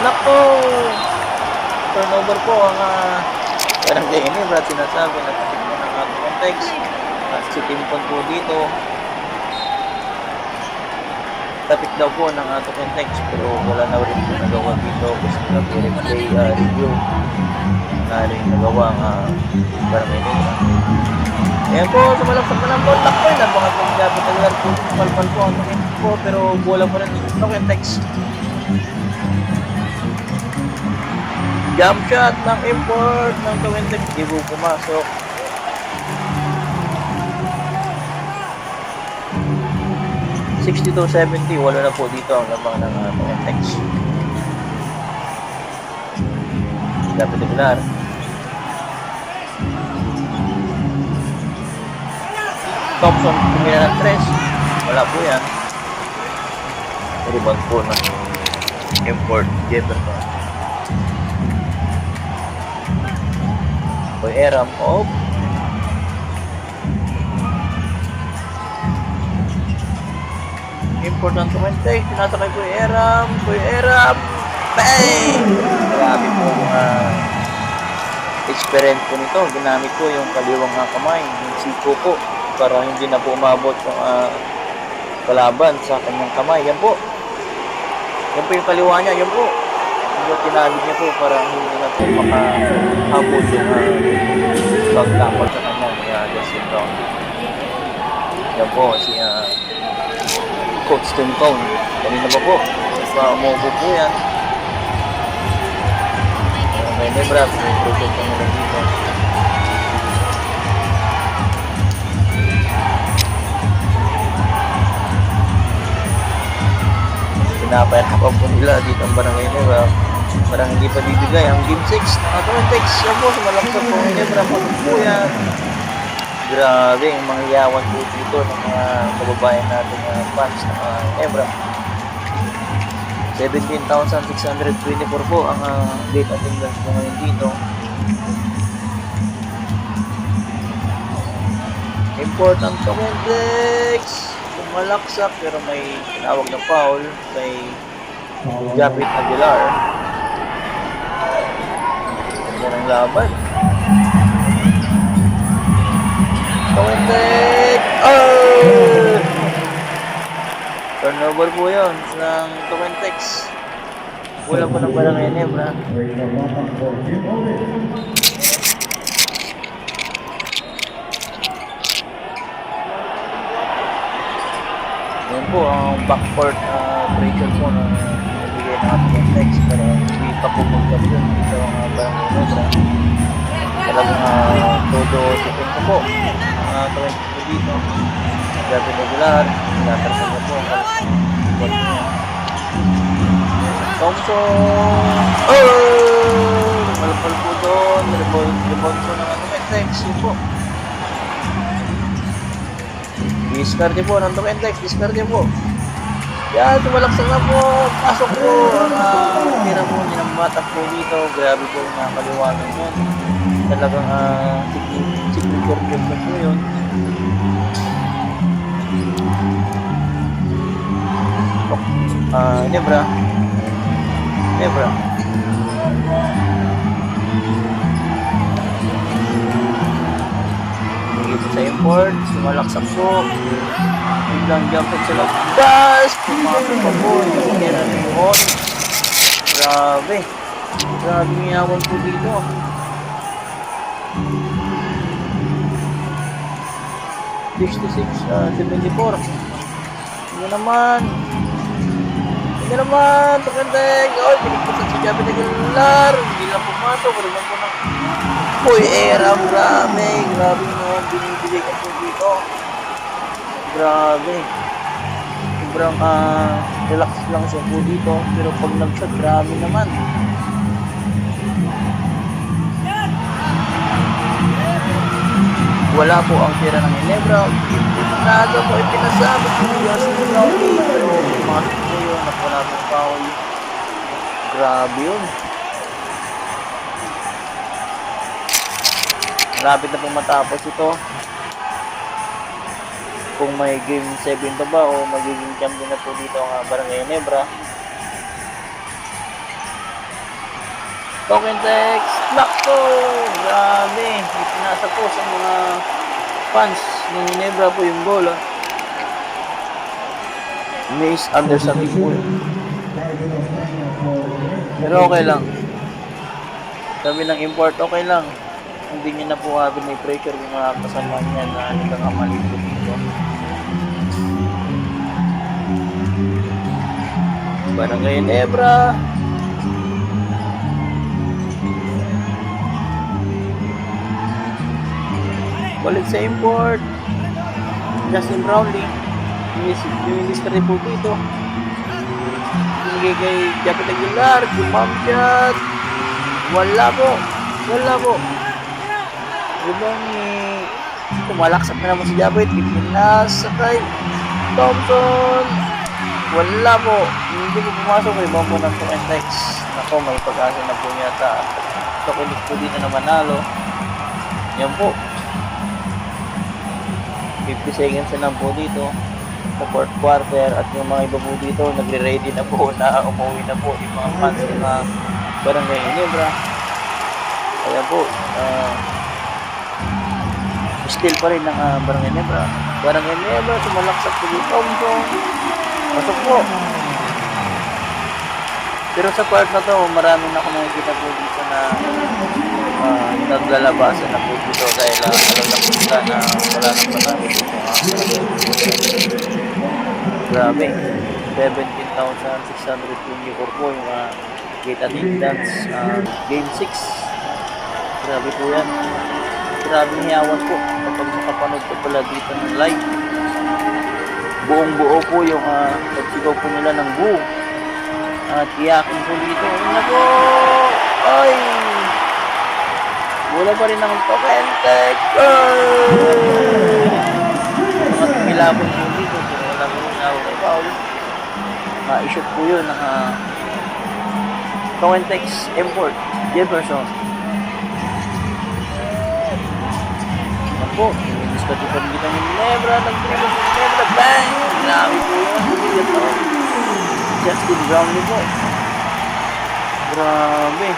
Nako! Turnover po ang Barangay Nebra. Sinasabi na kapit mo ng Copentex. At si Timpon po dito. Tapit daw po ng Copentex pero wala na rin po nagawa dito. Gusto na po replay review na rin nagawa ang Barangay Nebra. Ayan po, sumalaksak na lang po. Takpo yun. Ang mga pagkabit na lang po. Palpal po ang Copentex po. Pero bola pa rin ng Copentex. Jump shot ng import ng Copentex. Di po pumasok. $62-70. Wala na po dito ang lamang ng Copentex. Dapat regular. Thompson pumila ng 3. Wala po yan. Rebound po ng import Jefferson. Boy Eram off. Import ng Copentex. Tinasakay Boy Eram. Boy Eram. Bang! Grabe po experience po nito. Ginamit po yung kaliwang kamay. Yung siko po. Para hindi na po umabot yung kalaban sa kanyang kamay. Yan po. Yan po yung kaliwa niya. Yan po. Yung tinamit niya po para hindi na po makahabot yung pagtapot sa kanyang Justin Brown. Yan po si Coach Timpon. Kanina ba po? Sa umubo po yan. May Nebra. May project kami lang dito. Pinapahirapan po nila dito ang Barangay Nebra. Parang hindi pa bibigay ang Game 6 ng Copentex. Yan po, sumalaksak po ang Nebra. Pasok po yan. Grabe, yung mga yawan po dito ng mga kababayan natin fans ng Nebra. 17,624 po ang gate attendance po ngayon dito. Import ng Copentex. Malaksak pero may tinawag na foul kay Japit Aguilar. Yan ang laban. Copentex! Oh! Turnover po yun ng Copentex. Wala po ng Barangay Nebra. Yan po ang backcourt operation po na nabigay ng Copentex pero hindi pa po magkabit dito ang Barangay Nebra. Talagang todo sipin ko po ang Copentex po dito. Grabe regular, tinatarpan niya po ang ball niya. Thompson! Oh! Malapal po doon, rebound po ng Copentex. Yun po. Diskarte po ng Copentex, diskarte po. Yan, tumalaksak na po. Pasok po. Tira po niya ng matak po dito. Grabe po yung nakakaliwanag yun. Talagang signature game na po yun. Nebra. Nebra. Dito sa import, sumalaksak po. Biglang jumpin sa labas. Pumasok pa po. Kaya na yun. Grabe. Grabe niyawan po dito. $66, 74. Hindi naman. Tukandeg. Oh, pinikpusan si Javi na Galar. Hindi lang pumasok. Ringan po ng Boy Era. Grabe. Grabe naman. Binibigay ka po dito. Grabe. Sobrang relax lang siya po dito. Pero pag nag-shot, grabe naman. Wala po ang tira ng Ginebra. Naga po ay pinasabi po niya sa Brownie. Pero pumasok po yun. Wala po foul. Grabe yun. Malapit na po matapos ito. Kung may game 7 pa ba o magiging champion na po dito ang Barangay Ginebra. Token text, nakto! Grabe! Ipinasa po sa mga fans ng Ginebra po yung bola. Misunderstanding po yun. Pero okay lang. Sabi ng import, okay lang. Hindi niya na po may pressure yung mga kasama niya na nagkakamali po dito. Barangay Ginebra. Balik sa import. Justin Brownlee. Yung discard po dito. Binigay kay Japet Aguilar. Jump shot. Wala po. Ibang tumalaksak na naman si Japet. Pinas sakay. Thompson. Wala po. Hindi po pumasok. Ibang po ng 2NX. Ako, may pag-asa na po yata. So, kulit po dito na manalo. Yan po. 50 seconds na lang po dito sa fourth quarter at yung mga iba po dito nagre-ready na po na umuwi na po yung mga fans ng Barangay Ginebra. Kaya po still pa rin ng Barangay Ginebra. Barangay Ginebra sumalaksak po yung Thompson. Pasok po. Pero sa part na to marami na ako nakikita po dito na naglalabasan na po dito dahil alam na po sila na wala nang panalo dito. Grabe, 17,624 po yung gate attendance game 6. Grabe po yan. Grabe hiyawan po kapag makapanood ko pala dito ng live. Buong buo po yung pagsigaw po nila ng buo. At iyakin po dito. Ano na po? Ay! Wala pa rin ang token tech. Mga tumilabon po dito. Pero wala po rin ako kay Paul. Ma-shoot po yun ng token tech import. Jefferson. Yan po. Discard pa rin kita ng Ginebra. Nag-dribble sa Ginebra. Bang! Grabe po yun. Justin Brownlee po. Grabe.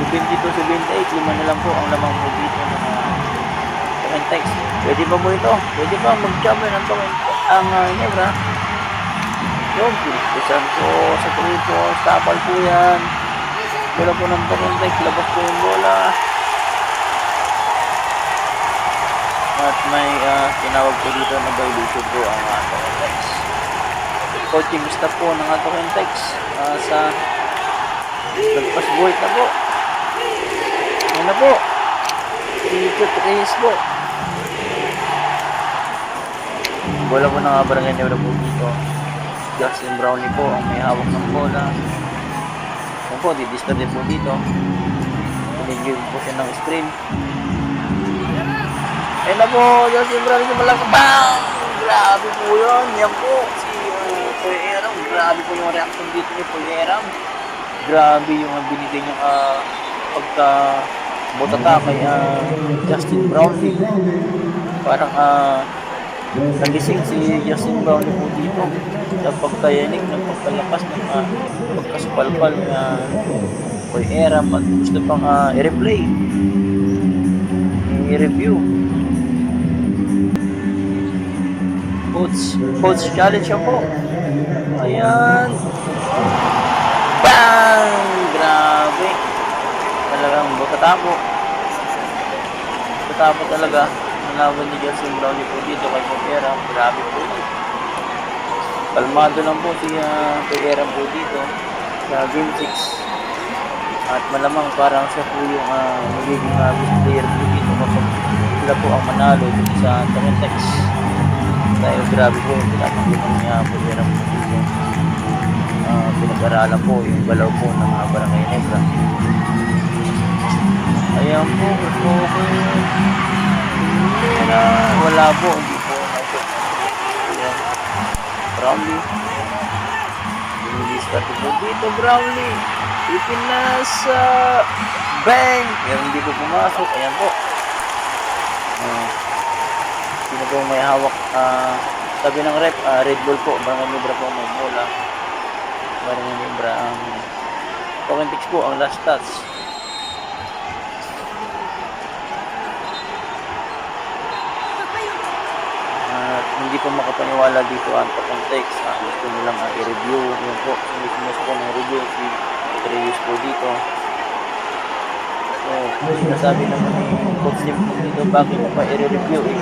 72-78, lima na lang po ang lamang po dito ng comment text. Pwede pa po ito. Pwede pa mag-champion ng ang Ginebra. Yung Pilipisan po sa Trito. Stapal po yan. Bola po ng comment text. Labas po yung bola. At may tinawag po dito na violation po ang comment text. Coaching staff po ng comment text sa nagpas buhit na po. Ano na po? Ikot race po. Bola po ng Barangay Ginebra po dito. Justin Brownlee po ang may hawak ng bola. Ano po, didiscard din po dito. Pinigil po siya ng screen. Ayun na po, Justin Brownlee sumalak. Bang! Grabe po yun. Yan po, si Poy Eram. Grabe po yung reaction dito ni Poy Eram. Grabe yung binigay niyang pagka-butata kay Justin Brownlee. Parang nagising si Justin Brownlee po dito sa pagkayanig ng pagkalakas ng pagkasupalpal na Boy Eram at gusto pang i-replay, i-review. Coach challenge siya po. Ayan. Bang! Grabe. Talagang butatapo. Butatapo talaga. Nalaban ni Justin Brownlee po dito kay Pera. Grabe po yun. Kalmado lang po si Pera po dito sa Game 6. At malamang parang siya po yung magiging best player po dito kapag sila po ang manalo dito sa Tamintex. Dahil grabe po yung pinapakita niya Pera po dito. Pinag-aralan po yung galaw po ng Barangay Negra. Ayan po, wala po, hindi po na-shoot. Ayan, Brownlee. Binilista po dito, Brownlee. Ipinasa, bang! Ayan, hindi po pumasok. Ayan po. Sino po may hawak, sabi ng rep, Red Bull po, Barangay Negra po may bola. Barangay Negra ang Tamintex po ang last stats. At hindi po makapaniwala dito ang Tamintex. Gusto nilang i-review. Yun po, sumisimos po ng review si Reyes po dito. So, sinasabi naman ni Coach Lim po dito, bakit pa i-review eh.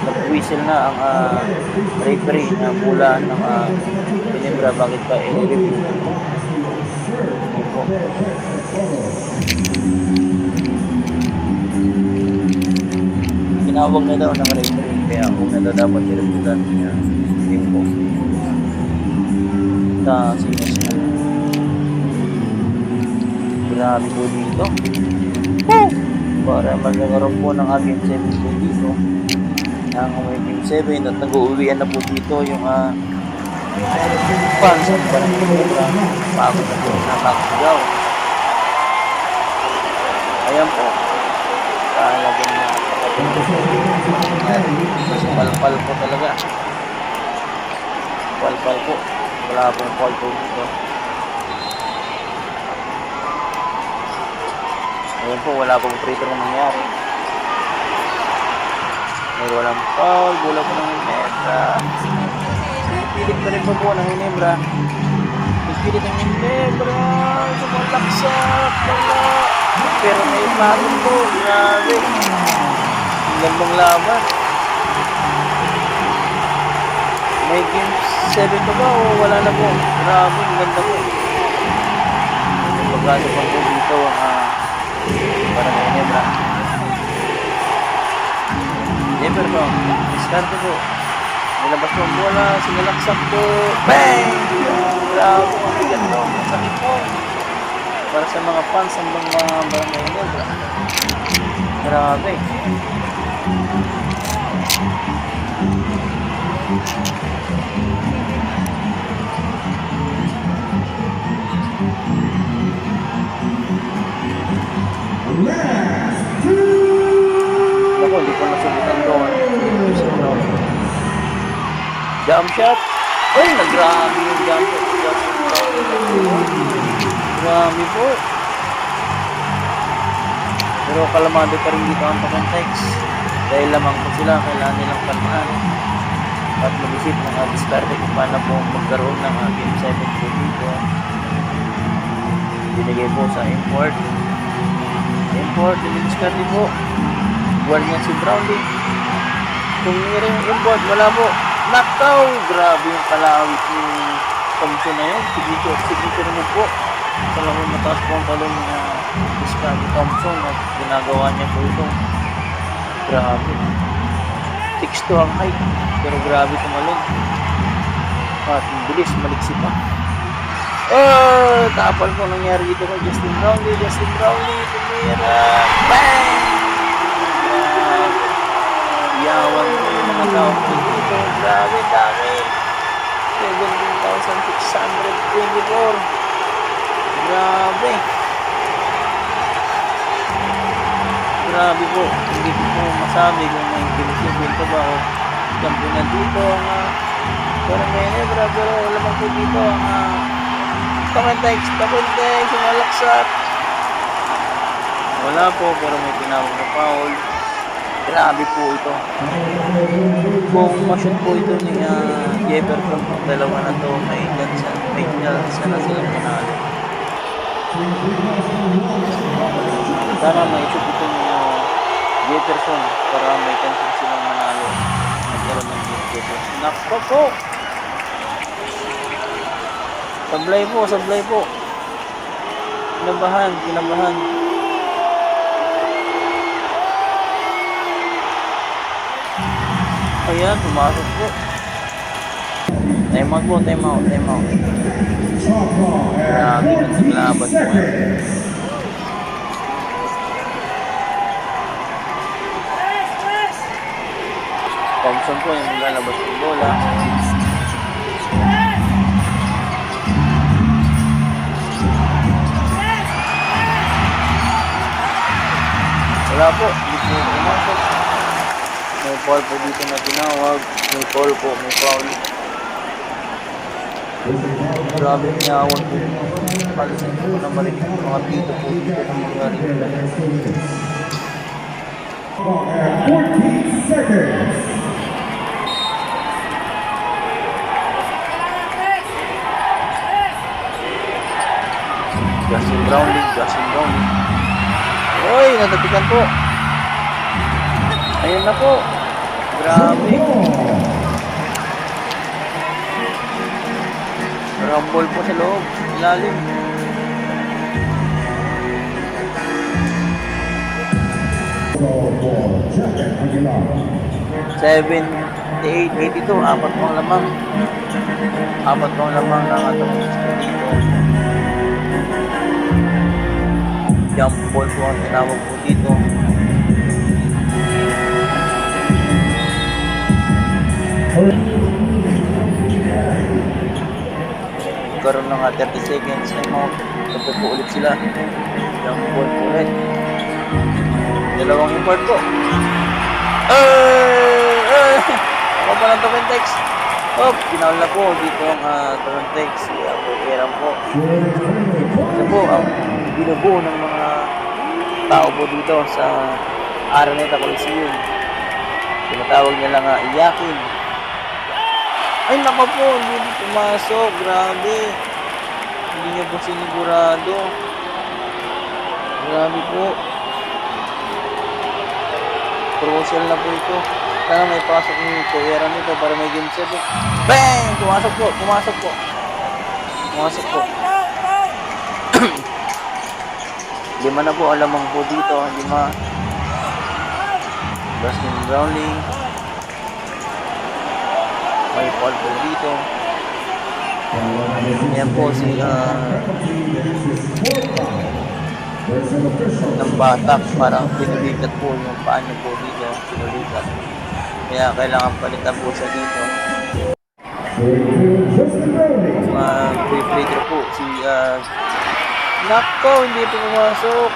Nag-whistle na ang referee na mula ng Ginebra, bakit pa i-review? Tinawag na daw ng referee, kaya kung na daw dapat i-review natin niya. Hindi po. Sa sinas niya. Grabe po dito. Woo! Para magkakaroon po ng Game 7 po dito. Ang Game 7 at nag-uuwian na po dito yung fans at Barangay Negra. Pagod na po nakakasigaw. Ayan po. Talagang palpal po talaga. Palpal po. Wala pong call po dito. Ayan po, wala pong free throw nangyari. May walang foul, bola po ng Ginebra. Pilit pa rin po ng Ginebra. Pilit ng Ginebra. Sumalaksak. Pero may plato po. Grabe. Ang gandang laban. May Game 7 pa ba o wala na po? Grabe, ang ganda po. Pagkano pa po dito Barangay Ginebra. Never po. Diskarte po. Nilabas mo ang bola. Sinalaksak po. Bang! Grabe. Ang ganda. Sakit po. Para sa mga fans ng mga Barangay Negra. Grabe. Ako, hindi ko nasubukan doon. Jump shot. Ay, nagrabe yung jump shot. Grabe po. Pero kalamado pa rin dito ang Tamintex. Dahil lamang po sila, kailangan nilang kalmahan. At mag-isip ng diskarte kung paano po magkaroon ng Game 7 po dito. Binigay po sa import. Import, diskarte po. Buwan niya si Brownlee. Kung nire yung import, wala po. Knockout! Grabe yung kalawit yung Thompson na yun. Signature naman po. Talagang mataas po ang talong niya Diskarte Thompson at ginagawa niya po ito. Grabe. 6'2" ang height. Pero grabe tumalon. At bilis, maliksi pa. Oh! Tapal po nangyari dito kay Justin Brownlee. Tumira. Bang! Yawan po yung mga tao po dito. Grabe, dami. 17,624. Grabe. Grabe po. Hindi ko po masabi kung may pinipin pa ba o Champion na dito ang Ginebra, pero lamang po dito ang Takentex, sumalaksak. Wala po, pero may tinawag na foul. Grabe po ito. Kung ma-shoot po ito ni Jefferson, ang dalawa na to, may chance na silang manalo. Sana may shoot ito ni Jefferson para may chance silang manalo. Nagkaroon ng Jefferson. Nakpa po! Sablay po. Kinabahan. Ayan, pumasok po. Time out. Grabe na naglaban po. Thompson po yung lalabas ng bola. Wala po, hindi po pumasok. May foul po dito na tinawag. May foul. Grabe niyawan po. Palisin po na marinig yung mga dito po dito. 14 seconds. Justin Brownlee. Uy, natapikan po. Ayun na po. Grabe. Rumble po sa loob. Ilalim. Seven, 82, apat pang lamang ng atong dito. Jump ball po ang tinawag po dito. Karoon ng 30 seconds na mo. Tapos po ulit sila. Jump ball po ulit. Dalawang import po. Ako pa ng Takentex. Pinawal na po dito ang Takentex. Eram po. Ito po ang binubuo ng mga tao po dito sa Araneta Coliseum. Tinatawag nila nga iyakin. Ay naka po, hindi pumasok. Grabe. Hindi niya po sinigurado. Grabe po. Crucial na po ito. Sana may pasok ni Kuya nito para may game 7. Bang! Pumasok po. Lima na po, alamang po dito. Lima. Justin Brownlee. May foul po dito. Yan po si ng batak, parang pinulikat po yung paa niya po dito, pinulikat. Kaya kailangan palitan po siya dito. Free throw po si Nako, hindi po pumasok.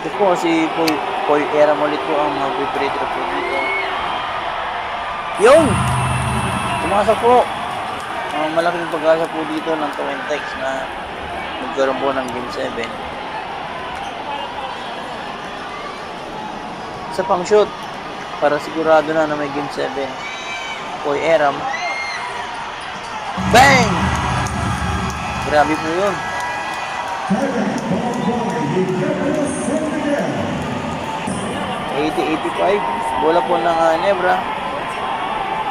Ito po si Poy Eram ulit po ang mag-free-throw po dito. Yung! Pumasok po. Malaking pag-asa po dito ng Takentex na magkaroon po ng Game 7. Sa pang shoot para sigurado na may Game 7. Poy Eram. Bang! Grabe po yun. 80-85. Bola po ng Ginebra.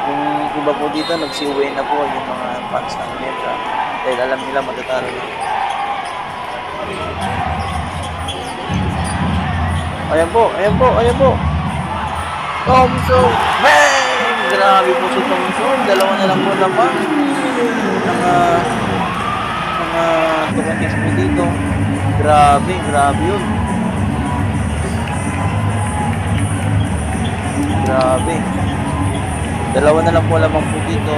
Yung iba po dito, nagsiuwi na po yung mga fans ng Ginebra. Dahil alam nila matatalo na. Ayan po. Thompson! Bang! Grabe po si Thompson. Dalawa na lang po naman. Mga Takentex po dito. Grabe yun. Grabe. Dalawa na lang po lamang po dito.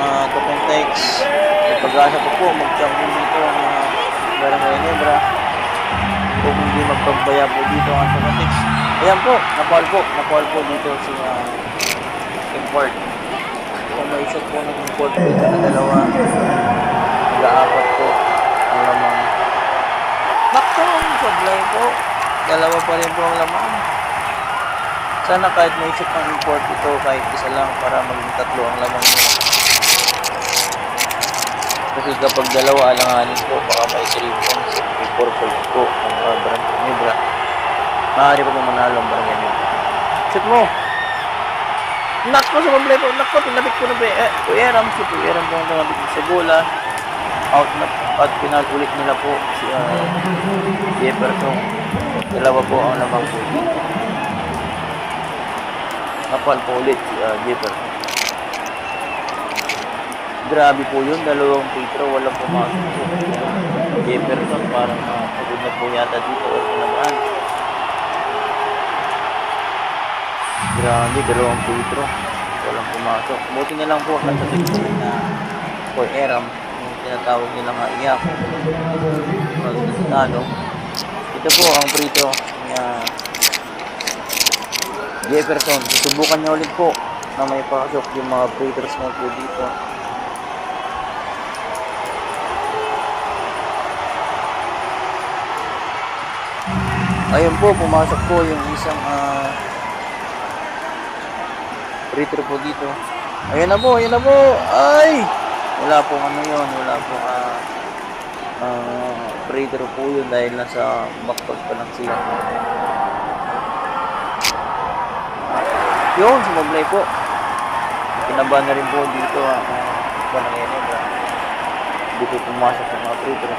Mga Tokentex. May pag-asa po po mag-champion dito ang mga Barangay Nebra. Kung hindi magpagbaya po dito ang Tokentex. Ayan po, napawal po dito si import. Kung may shot po ng import dito na dalawa. Nag-aapat po ang lamang. Baktong sablay po. Dalawa pa rin po ang lamang. Sana kahit may shot ng import ito, kahit isa lang para maging tatlo ang lamang nila. Kasi kapag dalawa alanganin po, baka may 3 points, may 4 points po ang Barangay Nebra. Maaari po manalo ang Barangay Nebra. Shoot mo! Nakpo sa mablay po! Nakpo! Pinabit ko na po Eram. Si Eram po ang pinabit sa bola. Out na at pinagulit nila po si Jefferson. Dalawa po ang lamang po dito. Napal po ulit si Jefferson. Grabe po yun, dalawang pitro, walang pumasok po. Jefferson parang pagod na po yata dito o pinabahan. Grabe, dalawang pitro, walang pumasok. Buti na lang po nasa na for Eram, yung tinatawag nila nga iyak. Pag ito po ang prito niya Jefferson. Susubukan niya ulit po na may pasok yung mga pritters mo po dito. Ayun po, pumasok po yung isang pritter po dito. Ayun na po, ayun na po. Ay! Wala pong ano yun, wala pong pritter po yun dahil nasa backpag pa lang sila. Yun, sumablay po. Kinabahan na rin po dito ang Barangay Nebra. Hindi po pumasok ng mga pritter.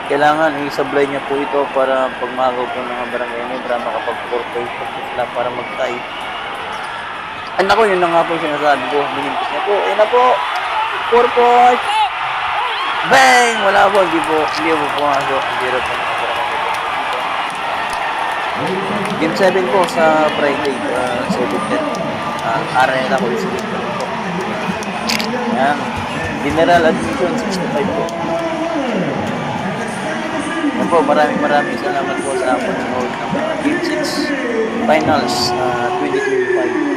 Kailangan isablay niya po ito para pagmagaw po ng Barangay Nebra makapag-4 points po sila para mag-tie. Ay naku, yun na nga po yung sinasabi ko. Binimpis niya po. Ayun na po. 4 points. Bang! Wala po. Hindi po pumasok. Hindi rin po ng Barangay Nebra dito. Game 7 po sa Friday. 7-10. Arena ko is po. Ayan. General admission 65 po. Yan po, maraming salamat po sa panonood ng Game 6 Finals 2025.